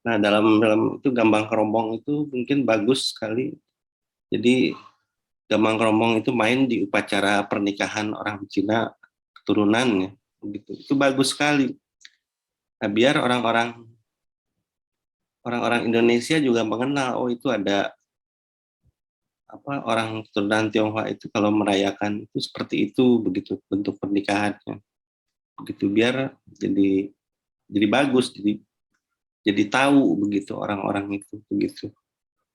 Nah, dalam itu Gambang Kromong itu mungkin bagus sekali. Jadi Gambang Kromong itu main di upacara pernikahan orang Cina keturunannya begitu. Itu bagus sekali. Nah, biar orang-orang Indonesia juga mengenal, oh itu ada orang keturunan Tionghoa itu kalau merayakan itu seperti itu begitu bentuk pernikahannya. Begitu biar jadi bagus, jadi tahu begitu orang-orang itu begitu.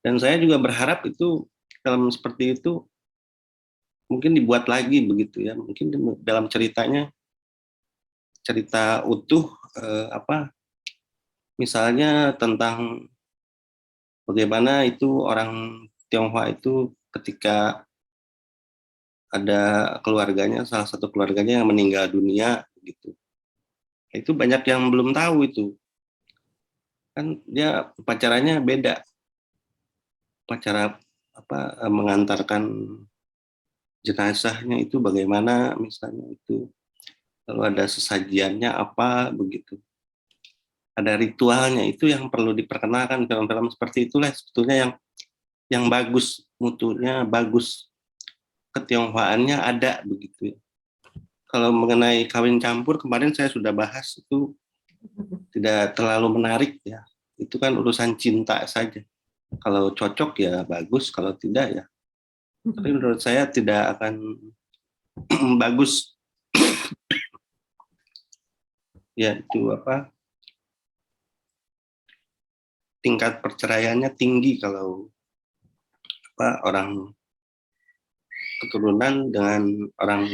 Dan saya juga berharap itu film seperti itu mungkin dibuat lagi begitu ya. Mungkin dalam ceritanya cerita utuh misalnya tentang bagaimana itu orang Tionghoa itu ketika ada keluarganya, salah satu keluarganya yang meninggal dunia gitu. Itu banyak yang belum tahu itu. Kan dia upacaranya beda. Upacara mengantarkan jenazahnya itu bagaimana misalnya itu. Lalu ada sesajiannya apa begitu. Ada ritualnya, itu yang perlu diperkenalkan. Film-film seperti itulah sebetulnya yang bagus, mutunya bagus, ketionghoaannya ada begitu ya. Kalau mengenai kawin campur kemarin saya sudah bahas, itu tidak terlalu menarik ya. Itu kan urusan cinta saja. Kalau cocok ya bagus, kalau tidak ya. Tapi menurut saya tidak akan bagus. Ya itu tingkat perceraiannya tinggi kalau orang keturunan dengan orang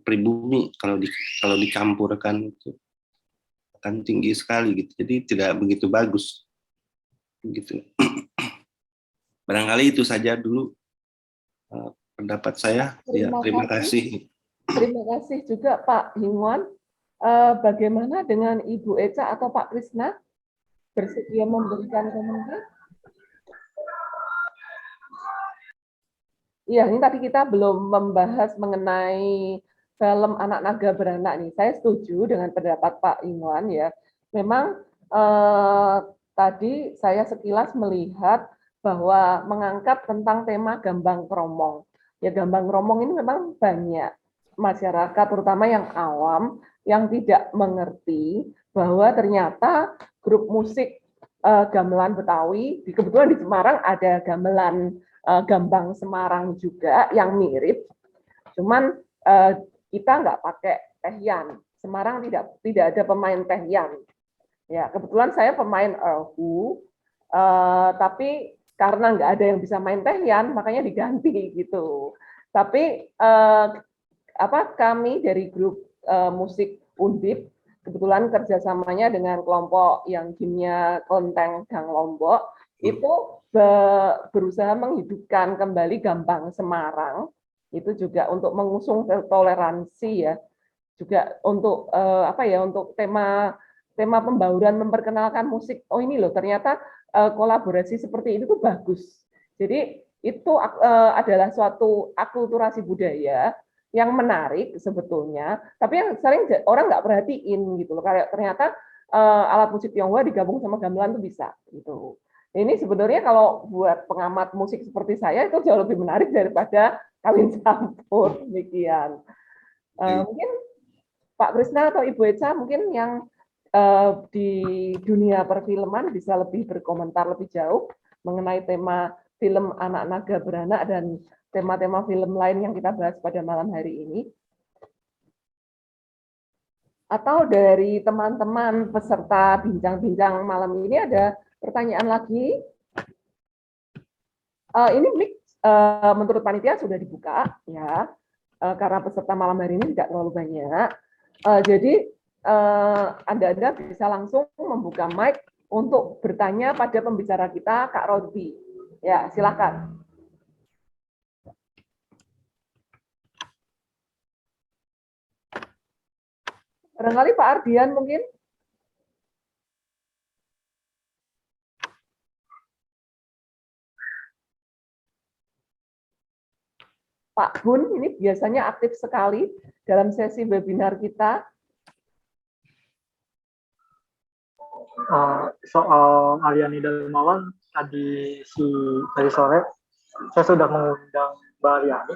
pribumi kalau dicampurkan itu akan tinggi sekali gitu. Jadi tidak begitu bagus gitu. Barangkali itu saja dulu pendapat saya. Terima kasih. Terima kasih juga Pak Hingwan. Bagaimana dengan Ibu Eca atau Pak Krisna? Bersedia memberikan komentar? Iya, ini tadi kita belum membahas mengenai film Anak Naga Beranak nih. Saya setuju dengan pendapat Pak Hingwan ya. Memang tadi saya sekilas melihat bahwa mengangkat tentang tema gambang kromong. Ya, gambang kromong ini memang banyak masyarakat, terutama yang awam, yang tidak mengerti bahwa ternyata grup musik gamelan Betawi, kebetulan di Semarang ada gamelan Gambang Semarang juga yang mirip, cuman kita nggak pakai tehyan. Semarang tidak ada pemain tehyan. Ya, kebetulan saya pemain erhu, tapi karena nggak ada yang bisa main tehyan, makanya diganti gitu. Tapi kami dari grup musik Undip kebetulan kerjasamanya dengan kelompok yang gimnya Kelenteng Gang Lombok itu berusaha menghidupkan kembali Gambang Semarang, itu juga untuk mengusung toleransi ya, juga untuk untuk tema pembauran, memperkenalkan musik. Oh ini loh ternyata kolaborasi seperti itu tuh bagus. Jadi itu adalah suatu akulturasi budaya yang menarik sebetulnya, tapi yang sering orang nggak perhatiin gitu loh. Kayak ternyata alat musik Tionghoa digabung sama gamelan tuh bisa gitu. Ini sebenarnya kalau buat pengamat musik seperti saya itu jauh lebih menarik daripada kawin campur demikian. Mungkin Pak Krisna atau Ibu Eca mungkin yang di dunia perfilman bisa lebih berkomentar lebih jauh mengenai tema film Anak Naga Beranak dan tema-tema film lain yang kita bahas pada malam hari ini. Atau dari teman-teman peserta bincang-bincang malam ini ada pertanyaan lagi? Ini mic menurut panitia sudah dibuka ya, karena peserta malam hari ini tidak terlalu banyak. Jadi Anda bisa langsung membuka mic untuk bertanya pada pembicara kita, Kak Rodi. Ya, silakan. Barangkali Pak Ardian mungkin? Pak Bun ini biasanya aktif sekali dalam sesi webinar kita. Soal Aryani Darmawan tadi sore saya sudah mengundang Mbak Aryani.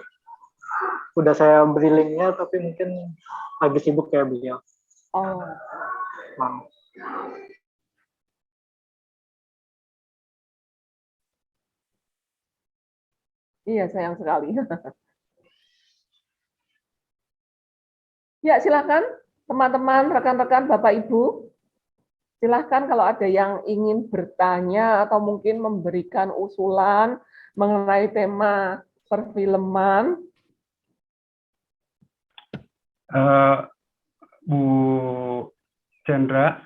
Udah saya beri linknya tapi mungkin lagi sibuk kayak beliau. Oh. Iya, sayang sekali. Ya, silakan teman-teman, rekan-rekan, Bapak Ibu. Silakan kalau ada yang ingin bertanya atau mungkin memberikan usulan mengenai tema perfilman. Bu Chandra.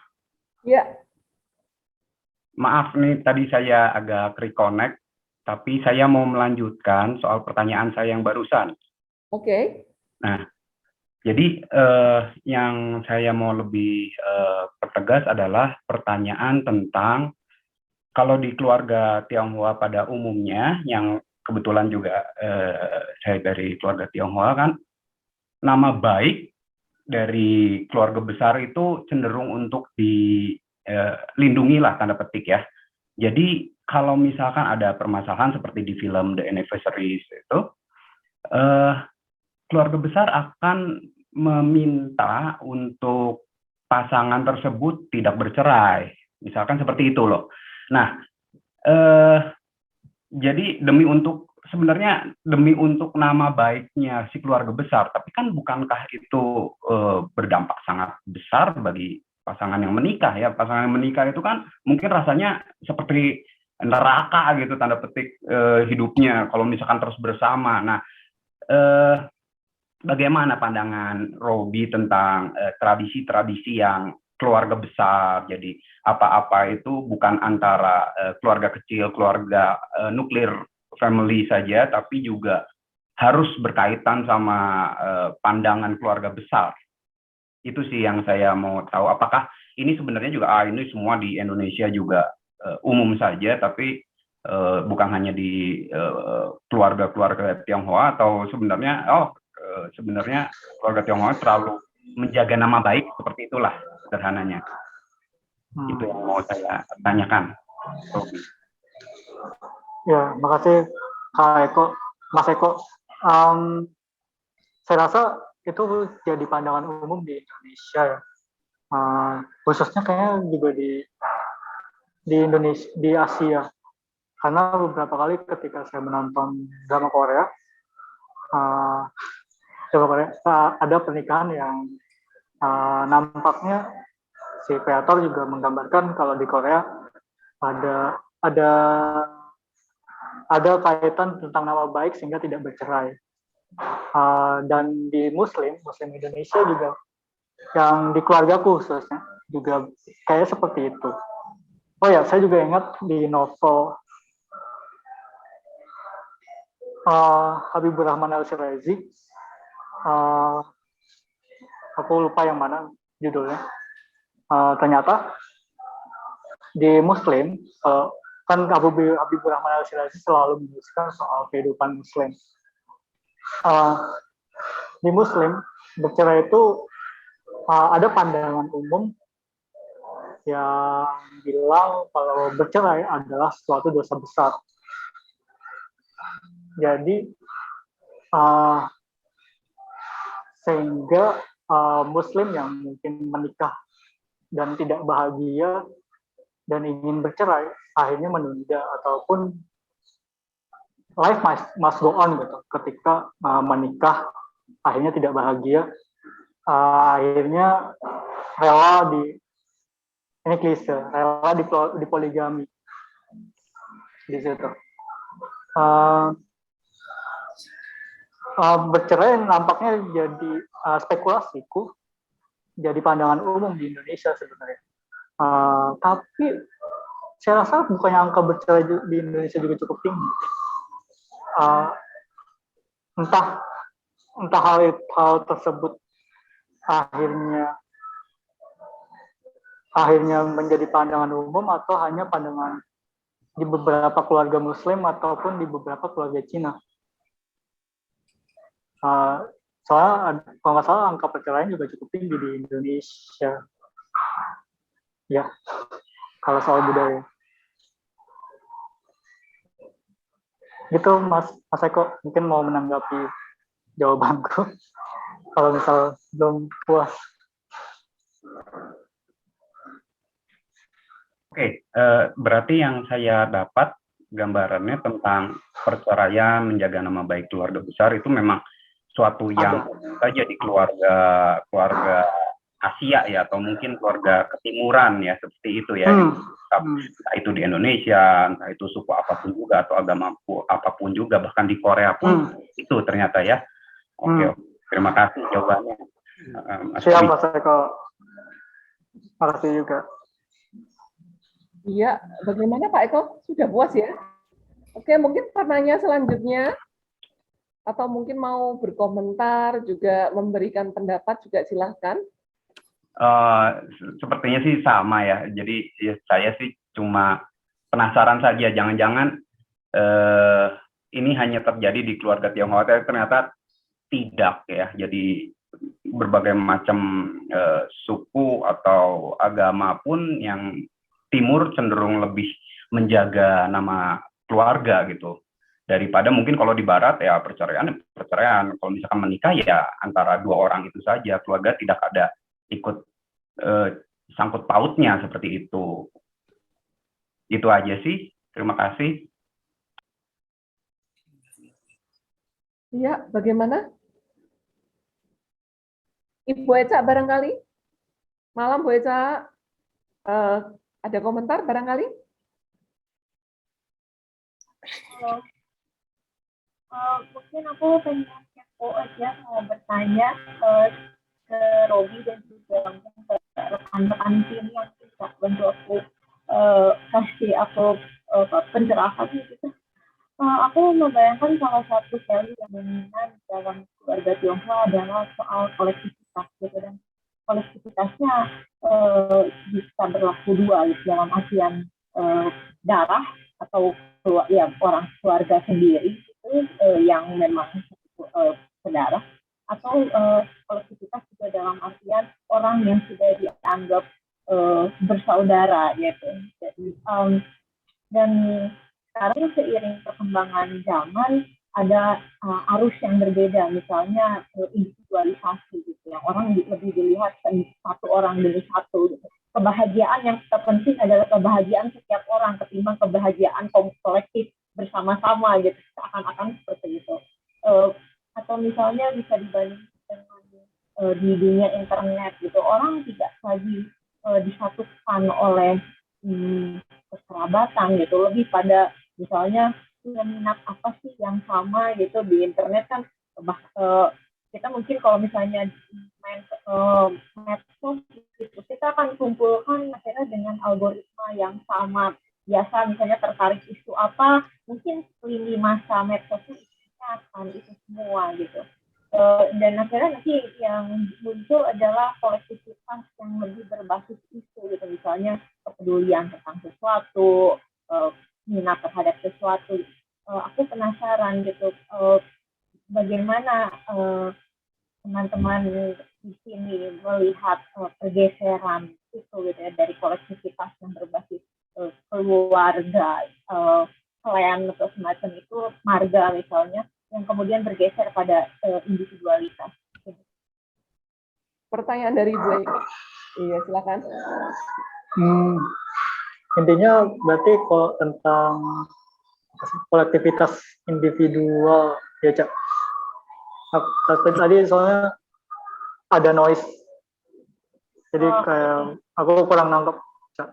Ya. Maaf nih, tadi saya agak reconnect, tapi saya mau melanjutkan soal pertanyaan saya yang barusan. Oke. Nah, jadi yang saya mau lebih pertegas adalah pertanyaan tentang kalau di keluarga Tionghoa pada umumnya, yang kebetulan juga saya dari keluarga Tionghoa kan, nama baik dari keluarga besar itu cenderung untuk dilindungi lah tanda petik ya. Jadi kalau misalkan ada permasalahan seperti di film The Anniversaries itu, keluarga besar akan meminta untuk pasangan tersebut tidak bercerai, misalkan seperti itu loh. Nah, jadi sebenarnya demi untuk nama baiknya si keluarga besar, tapi kan bukankah itu berdampak sangat besar bagi pasangan yang menikah ya? Pasangan yang menikah itu kan mungkin rasanya seperti neraka gitu tanda petik hidupnya kalau misalkan terus bersama. Nah, bagaimana pandangan Robi tentang tradisi-tradisi yang keluarga besar, jadi apa-apa itu bukan antara keluarga kecil, keluarga nuklir family saja, tapi juga harus berkaitan sama pandangan keluarga besar. Itu sih yang saya mau tahu, apakah ini sebenarnya juga ini semua di Indonesia juga umum saja, tapi bukan hanya di keluarga-keluarga Tionghoa, atau sebenarnya sebenarnya keluarga Tionghoa terlalu menjaga nama baik, seperti itulah sederhananya. Itu yang mau saya tanyakan. Ya, makasih Kak Eko, Mas Eko. Saya rasa itu jadi pandangan umum di Indonesia ya. Khususnya kayaknya juga di Indonesia, di Asia. Karena beberapa kali ketika saya menonton drama Korea, ada pernikahan yang nampaknya si kreator juga menggambarkan kalau di Korea ada kaitan tentang nama baik sehingga tidak bercerai. Dan di Muslim Indonesia juga, yang di keluargaku khususnya juga kayak seperti itu. Oh ya, saya juga ingat di novel Habibur Rahman Al-Shirazi, aku lupa yang mana judulnya. Ternyata di Muslim, kan Habibur Rahman Al-Shirazi selalu menuliskan soal kehidupan Muslim. Di Muslim, bercerai itu ada pandangan umum yang bilang kalau bercerai adalah suatu dosa besar. Jadi sehingga Muslim yang mungkin menikah dan tidak bahagia dan ingin bercerai akhirnya menunda, ataupun life must go on gitu. Ketika menikah akhirnya tidak bahagia, akhirnya rela ini klise, rela di poligami di situ. Bercerai nampaknya jadi spekulasiku, jadi pandangan umum di Indonesia sebenarnya. Tapi saya rasa bukannya angka bercerai di Indonesia juga cukup tinggi. Entah hal tersebut akhirnya menjadi pandangan umum atau hanya pandangan di beberapa keluarga Muslim ataupun di beberapa keluarga Cina. Soalnya kalau nggak salah angka perceraian juga cukup tinggi di Indonesia. Ya, kalau soal budaya. Gitu Mas Eko, mungkin mau menanggapi jawabanku. Kalau misal belum puas. Oke, berarti yang saya dapat gambarannya tentang perceraian, menjaga nama baik keluarga besar itu memang suatu yang saja di keluarga Asia ya, atau mungkin keluarga ketimuran ya, seperti itu ya. Entah itu di Indonesia, entah itu suku apapun juga atau agama apapun juga, bahkan di Korea pun itu ternyata ya. Oke, terima kasih jawabannya. Siap Mas Eko. Makasih juga. Iya, bagaimana Pak Eko? Sudah puas ya? Oke, mungkin pertanyaan selanjutnya, atau mungkin mau berkomentar, juga memberikan pendapat juga silahkan. Sepertinya sih sama ya. Jadi ya, saya sih cuma penasaran saja, jangan-jangan ini hanya terjadi di keluarga Tionghoa, ternyata tidak ya. Jadi berbagai macam suku atau agama pun yang Timur cenderung lebih menjaga nama keluarga gitu, daripada mungkin kalau di Barat ya perceraian. Kalau misalkan menikah ya antara dua orang itu saja, keluarga tidak ada ikut sangkut pautnya seperti itu. Itu aja sih. Terima kasih. Iya, bagaimana? Ibu Eca barangkali? Malam Bu Eca, ada komentar barangkali? Mungkin aku pengen aku aja mau bertanya ke Robi dan juga ke rekan-rekan tim yang bisa bantu aku kasih aku pencerahan gitu. Aku membayangkan salah satu value yang dominan dalam keluarga Tionghoa adalah soal kolektivitas gitu, dan kolektivitasnya bisa berlaku dua gitu, dalam artian darah atau ya orang keluarga sendiri itu yang memang berdarah, atau kolektivitas juga dalam artian orang yang sudah dianggap bersaudara gitu. Jadi, dan sekarang seiring perkembangan zaman ada arus yang berbeda, misalnya individualisasi gitu, yang orang lebih dilihat satu orang demi satu gitu. Kebahagiaan yang terpenting adalah kebahagiaan setiap orang ketimbang kebahagiaan kolektif bersama-sama gitu, seakan-akan seperti itu. Atau misalnya bisa dibandingkan dengan di dunia internet gitu, orang tidak lagi disatukan oleh persahabatan gitu, lebih pada misalnya minat apa sih yang sama gitu. Di internet kan kita mungkin kalau misalnya main medsos gitu, kita akan kumpulkan akhirnya dengan algoritma yang sama. Biasa misalnya tertarik isu apa, mungkin lini masa medsosnya akan itu semua gitu. Dan akhirnya nanti yang muncul adalah kolektivitas yang lebih berbasis isu gitu, misalnya kepedulian tentang sesuatu, minat terhadap sesuatu. Aku penasaran gitu, bagaimana teman-teman di sini melihat pergeseran itu gitu ya, dari kolektivitas yang berbasis keluarga, klan atau semacam itu, marga misalnya, yang kemudian bergeser pada individualitas. Pertanyaan dari Bu Eka. Iya, silakan. Intinya berarti kalau tentang kolektivitas individual ya, Cak. Tadi soalnya ada noise, jadi kayak aku kurang nangkep, Cak.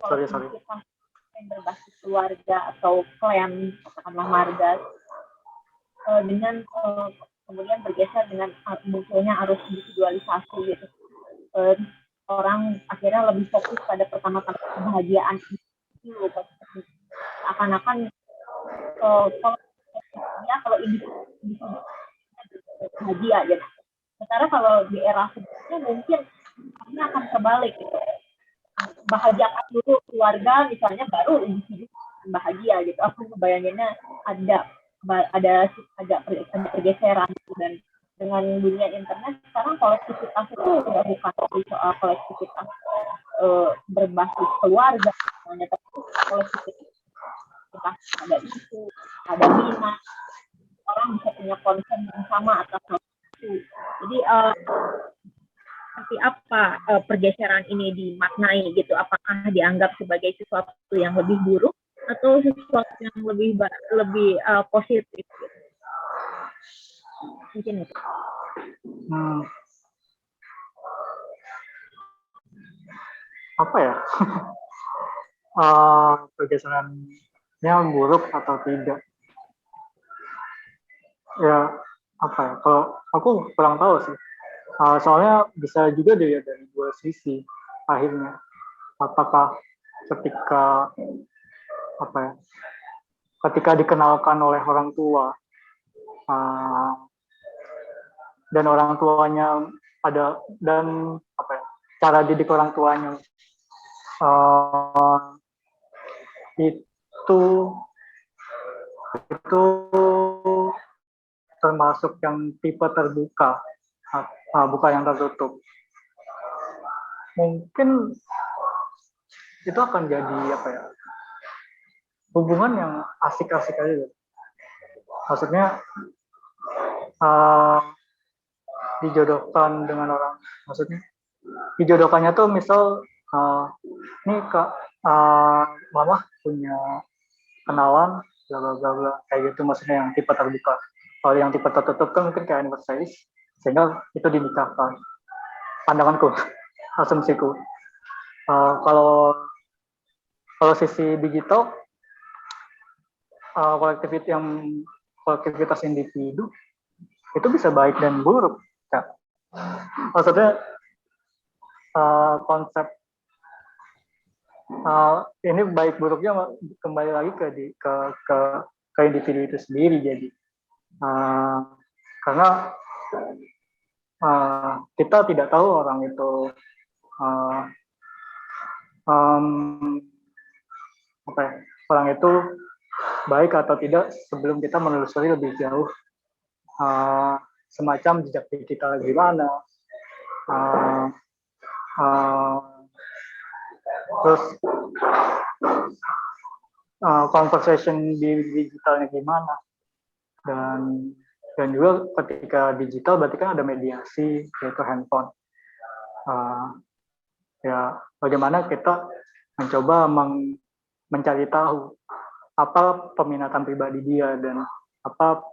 Sorry. Yang berbasis keluarga atau klan, katakanlah marga, dengan kemudian bergeser dengan munculnya arus individualisasi gitu. Orang akhirnya lebih fokus pada pertama-tama kebahagiaan dulu, akan-akan kalau individu bahagia gitu. Sementara kalau di era sebelumnya mungkin ini akan terbalik gitu. Bahagiakan dulu keluarga misalnya, baru individu bahagia gitu. Aku kebayanginnya ada pergeseran gitu. Dan dengan dunia internet sekarang kolektivitas itu sudah bukan soal kolektivitas berbasis keluarga, hanya tapi kolektivitas ada isu, ada minat, orang bisa punya concern yang sama atas sesuatu. Jadi seperti apa pergeseran ini dimaknai gitu? Apakah dianggap sebagai sesuatu yang lebih buruk atau sesuatu yang lebih positif? Gitu? Mungkin itu. Apa ya? Pergeserannya buruk atau tidak? Ya, apa ya? Kalau aku kurang tahu sih. Soalnya bisa juga dilihat dari dua sisi akhirnya. Apakah ketika dikenalkan oleh orang tua dan orang tuanya cara didik orang tuanya itu termasuk yang tipe terbuka, bukan yang tertutup. Mungkin itu akan jadi hubungan yang asik-asik aja. Maksudnya dijodohkan dengan orang, maksudnya dijodohkannya tuh misal nih Kak, Mama punya kenalan bla bla bla bla kayak gitu, maksudnya yang tipe terbuka. Kalau yang tipe tertutup kan mungkin kayak anniversary, sehingga itu dinikahkan. Pandanganku, asumsiku. Kalau sisi digital, kolektivitas individu itu bisa baik dan buruk, Kak. Maksudnya konsep ini baik buruknya kembali lagi ke individu itu sendiri. Jadi karena kita tidak tahu orang itu orang itu baik atau tidak sebelum kita menelusuri lebih jauh semacam jejak digital gimana, terus conversation di digitalnya gimana, dan juga ketika digital berarti kan ada mediasi yaitu handphone. Ya bagaimana kita mencoba mencari tahu apa peminatan pribadi dia dan apa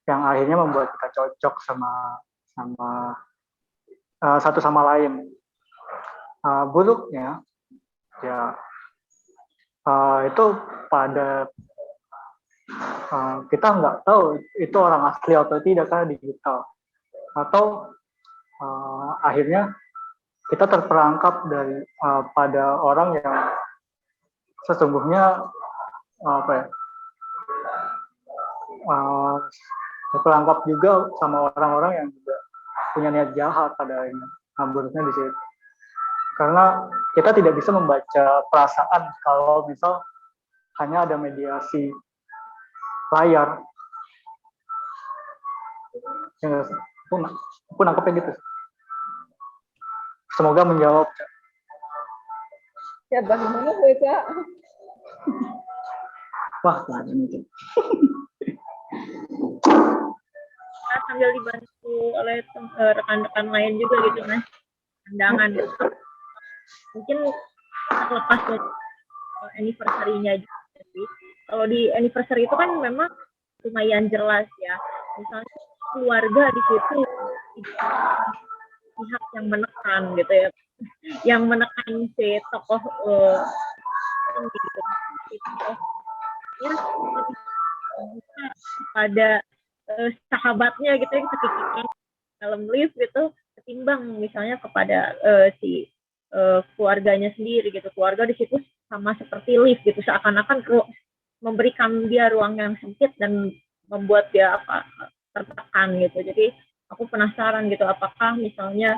yang akhirnya membuat kita cocok sama satu sama lain. Buruknya ya itu pada kita nggak tahu itu orang asli atau tidak karena digital, atau akhirnya kita terperangkap dari pada orang yang sesungguhnya terperangkap juga sama orang-orang yang juga punya niat jahat pada ini. Buruknya di situ. Karena kita tidak bisa membaca perasaan kalau misal hanya ada mediasi layar. Aku nangkepnya gitu. Semoga menjawab. Ya, bagaimana Beca? Wah, ada mungkin. Sambil dibantu oleh rekan-rekan lain juga gitu Mas, pandangan gitu. Mungkin terlepas dari anniversary-nya juga sih. Kalau di anniversary itu kan memang lumayan jelas ya, misalnya keluarga di situ pihak yang menekan gitu ya, yang menekan si tokoh gitu, ya pada sahabatnya gitu yang ketika dalam lift gitu ketimbang misalnya kepada si keluarganya sendiri gitu. Keluarga di situ sama seperti lift gitu, seakan-akan memberikan dia ruang yang sempit dan membuat dia tertekan gitu. Jadi aku penasaran gitu, apakah misalnya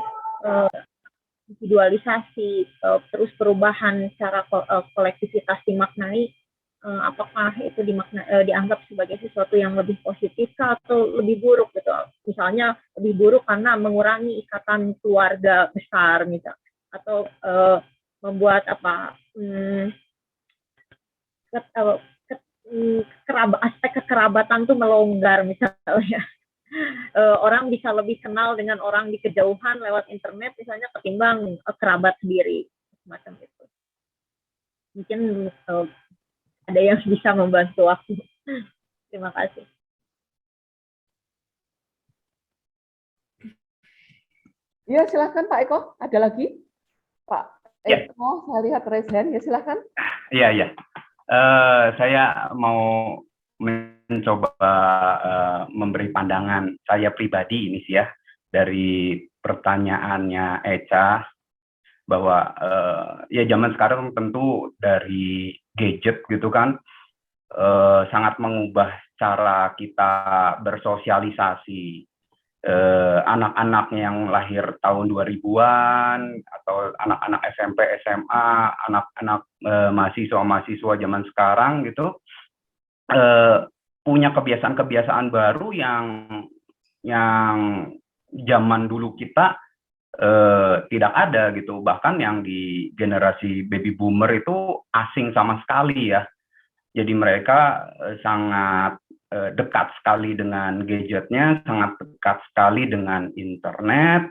individualisasi terus perubahan secara kolektivitas dimaknai, apakah itu dianggap sebagai sesuatu yang lebih positif atau lebih buruk gitu. Misalnya lebih buruk karena mengurangi ikatan keluarga besar misal, atau membuat aspek kekerabatan tuh melonggar misalnya. Orang bisa lebih kenal dengan orang di kejauhan lewat internet misalnya ketimbang kerabat sendiri, semacam itu. Mungkin ada yang bisa membantu aku. Terima kasih. Ya, silahkan Pak Eko. Ada lagi? Pak Eko, saya lihat raise hand. Ya, silahkan. Iya. Saya mau mencoba memberi pandangan saya pribadi ini sih ya, dari pertanyaannya Eca, bahwa ya zaman sekarang tentu dari gadget gitu kan sangat mengubah cara kita bersosialisasi. Anak-anak yang lahir tahun 2000-an atau anak-anak SMP, SMA, anak-anak mahasiswa-mahasiswa zaman sekarang gitu punya kebiasaan-kebiasaan baru yang zaman dulu kita tidak ada gitu. Bahkan yang di generasi baby boomer itu asing sama sekali ya. Jadi mereka sangat dekat sekali dengan gadgetnya, sangat dekat sekali dengan internet,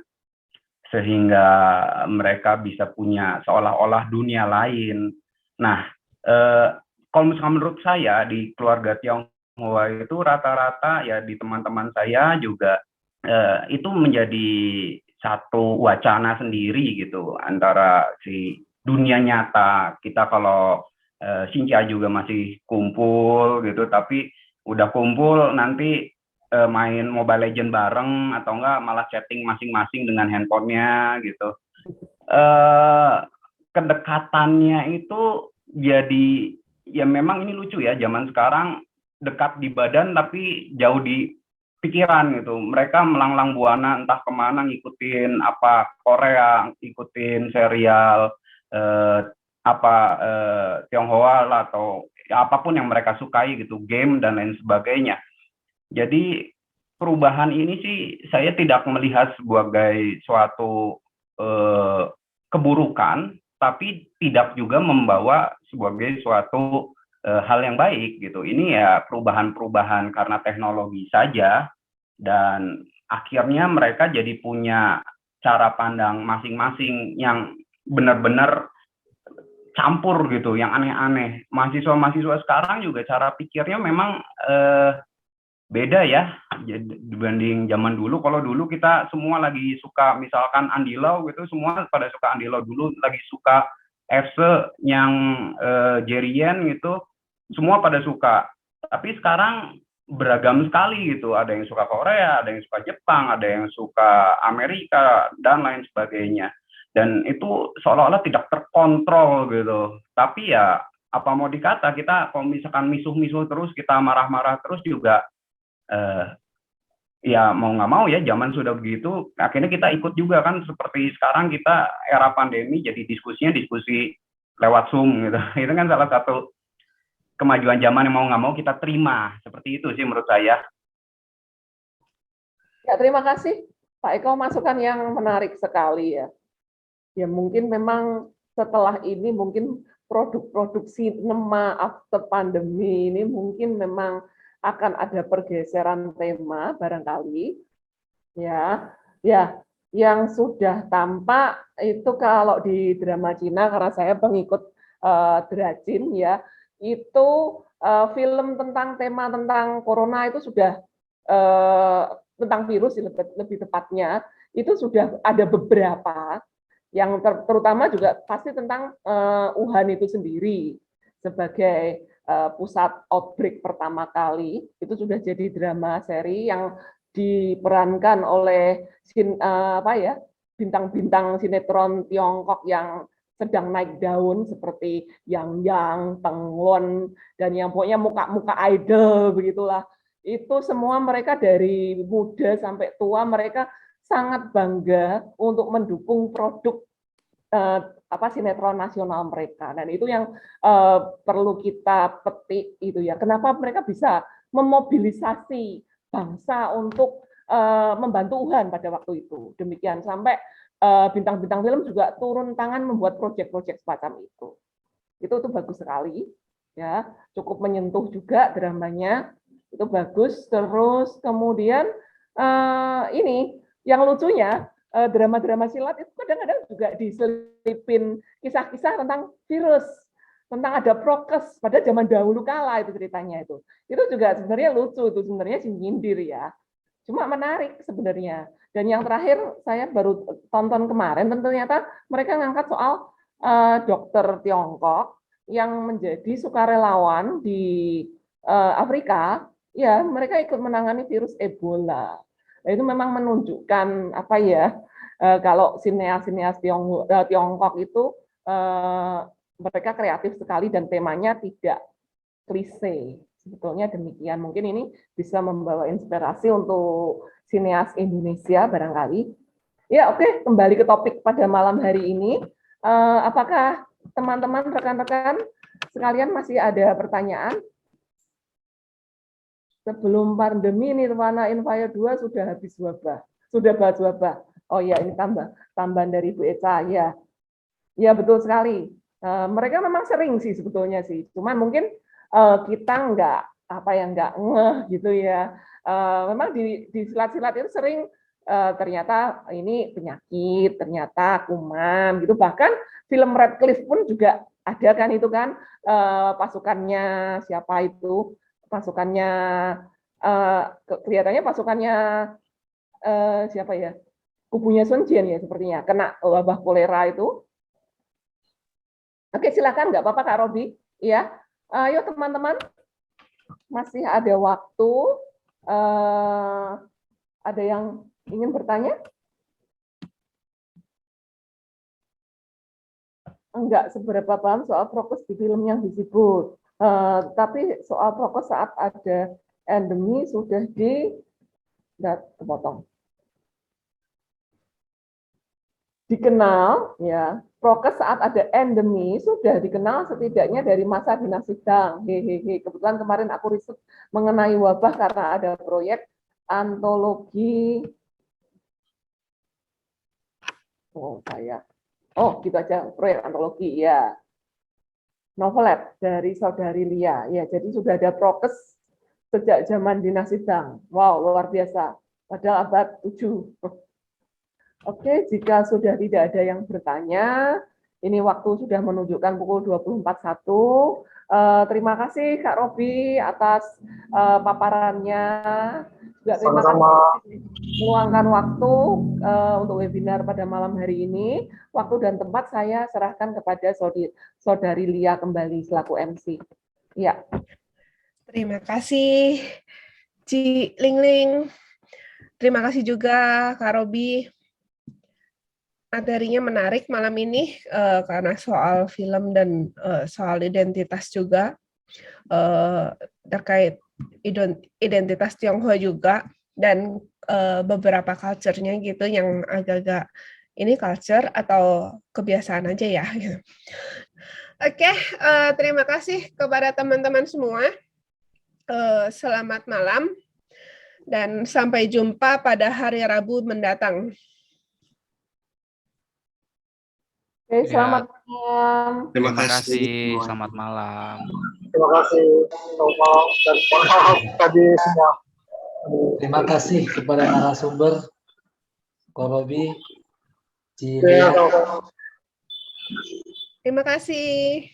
sehingga mereka bisa punya seolah-olah dunia lain. Nah, kalau misalkan menurut saya di keluarga Tionghoa itu rata-rata ya di teman-teman saya juga itu menjadi satu wacana sendiri gitu antara si dunia nyata kita. Kalau Sincia juga masih kumpul gitu, tapi udah kumpul nanti main Mobile Legend bareng atau enggak malah chatting masing-masing dengan handphonenya gitu. Kedekatannya itu jadi, ya memang ini lucu ya, zaman sekarang dekat di badan tapi jauh di pikiran gitu. Mereka melanglang buana entah kemana, ngikutin apa Korea, ngikutin serial Tionghoa lah, atau ya, apapun yang mereka sukai gitu, game dan lain sebagainya. Jadi perubahan ini sih saya tidak melihat sebagai suatu keburukan, tapi tidak juga membawa sebagai suatu hal yang baik gitu. Ini ya perubahan-perubahan karena teknologi saja, dan akhirnya mereka jadi punya cara pandang masing-masing yang benar-benar campur gitu, yang aneh-aneh. Mahasiswa-mahasiswa sekarang juga cara pikirnya memang beda ya dibanding zaman dulu. Kalau dulu kita semua lagi suka misalkan Andy Lau gitu, semua pada suka Andy Lau. Dulu lagi suka FC yang Jerry Yan gitu, semua pada suka. Tapi sekarang beragam sekali gitu, ada yang suka Korea, ada yang suka Jepang, ada yang suka Amerika, dan lain sebagainya. Dan itu seolah-olah tidak terkontrol gitu. Tapi ya apa mau dikata, kita kalau misalkan misuh-misuh terus, kita marah-marah terus juga, ya mau nggak mau ya, zaman sudah begitu, akhirnya kita ikut juga kan. Seperti sekarang kita era pandemi, jadi diskusinya diskusi lewat Zoom gitu. Itu kan salah satu kemajuan zaman yang mau nggak mau kita terima. Seperti itu sih menurut saya. Ya, terima kasih Pak Eko, masukan yang menarik sekali ya. Ya mungkin memang setelah ini mungkin produk-produk sinema after pandemi ini mungkin memang akan ada pergeseran tema barangkali ya. Ya, yang sudah tampak itu kalau di drama Cina, karena saya pengikut Drajin ya, itu film tentang tema tentang corona itu sudah tentang virus lebih tepatnya, itu sudah ada beberapa yang terutama juga pasti tentang Wuhan itu sendiri sebagai pusat outbreak pertama kali. Itu sudah jadi drama seri yang diperankan oleh bintang-bintang sinetron Tiongkok yang sedang naik daun seperti Yang, Tenglon, dan yang pokoknya muka-muka idol begitulah. Itu semua mereka dari muda sampai tua, mereka sangat bangga untuk mendukung produk sinetron nasional mereka, dan itu yang perlu kita petik itu ya. Kenapa mereka bisa memobilisasi bangsa untuk membantu Wuhan pada waktu itu. Demikian sampai bintang-bintang film juga turun tangan membuat proyek-proyek semacam itu. Itu bagus sekali ya, cukup menyentuh juga dramanya. Itu bagus. Terus kemudian ini yang lucunya, drama-drama silat itu kadang-kadang juga diselipin kisah-kisah tentang virus, tentang ada prokes pada zaman dahulu kala, itu ceritanya itu juga sebenarnya lucu, itu sebenarnya sih nyindir ya, cuma menarik sebenarnya. Dan yang terakhir saya baru tonton kemarin, ternyata mereka ngangkat soal dokter Tiongkok yang menjadi sukarelawan di Afrika, ya mereka ikut menangani virus Ebola. Nah, itu memang menunjukkan apa ya, kalau sineas-sineas Tiongkok itu mereka kreatif sekali dan temanya tidak klise. Sebetulnya demikian. Mungkin ini bisa membawa inspirasi untuk sineas Indonesia barangkali. Ya, oke, kembali ke topik pada malam hari ini. Apakah teman-teman, rekan-rekan sekalian masih ada pertanyaan? Sebelum pandemi, Nirwana in Fire 2 sudah habis wabah. Sudah bahas wabah. Oh ya, ini tambahan dari Bu Eca. Ya, ya betul sekali. Mereka memang sering sih sebetulnya sih. Cuman mungkin kita nggak ngeh gitu ya. Memang di silat-silat itu sering ternyata ini penyakit, ternyata kuman gitu. Bahkan film Radcliffe pun juga ada kan itu kan, pasukannya siapa itu? Pasukannya kelihatannya pasukannya siapa ya, kubunya Sun Jian ya sepertinya, kena wabah kolera itu. Oke, silakan, nggak apa-apa Kak Robi. Ya, ayo teman-teman, masih ada waktu. Ada yang ingin bertanya? Enggak seberapa paham soal prokes di film yang disebut. Tapi soal prokes saat ada endemi sudah dikenal, ya. Prokes saat ada endemi sudah dikenal setidaknya dari masa dinasti Tang. Hehehe. Kebetulan kemarin aku riset mengenai wabah karena ada proyek antologi. Gitu aja, proyek antologi, ya. Novelet dari saudari Lia. Ya, jadi sudah ada prokes sejak zaman dinasti Tang. Wow, luar biasa. Padahal abad 7. Oke, jika sudah tidak ada yang bertanya, ini waktu sudah menunjukkan pukul 24.01. Terima kasih Kak Robi atas paparannya. Juga terima kasih meluangkan waktu untuk webinar pada malam hari ini. Waktu dan tempat saya serahkan kepada saudari Lia kembali selaku MC. Ya. Terima kasih Ci Lingling. Terima kasih juga Kak Robi. Materinya menarik malam ini karena soal film dan soal identitas juga, terkait identitas Tionghoa juga, dan beberapa culture-nya gitu yang agak-agak ini culture atau kebiasaan aja ya. Oke, terima kasih kepada teman-teman semua. Selamat malam dan sampai jumpa pada hari Rabu mendatang. Oke, selamat malam. Terima kasih. Selamat malam. Terima kasih. Selamat malam dan mohon maaf tadi semua. Terima kasih kepada narasumber Ko Robi, Ya, Terima kasih.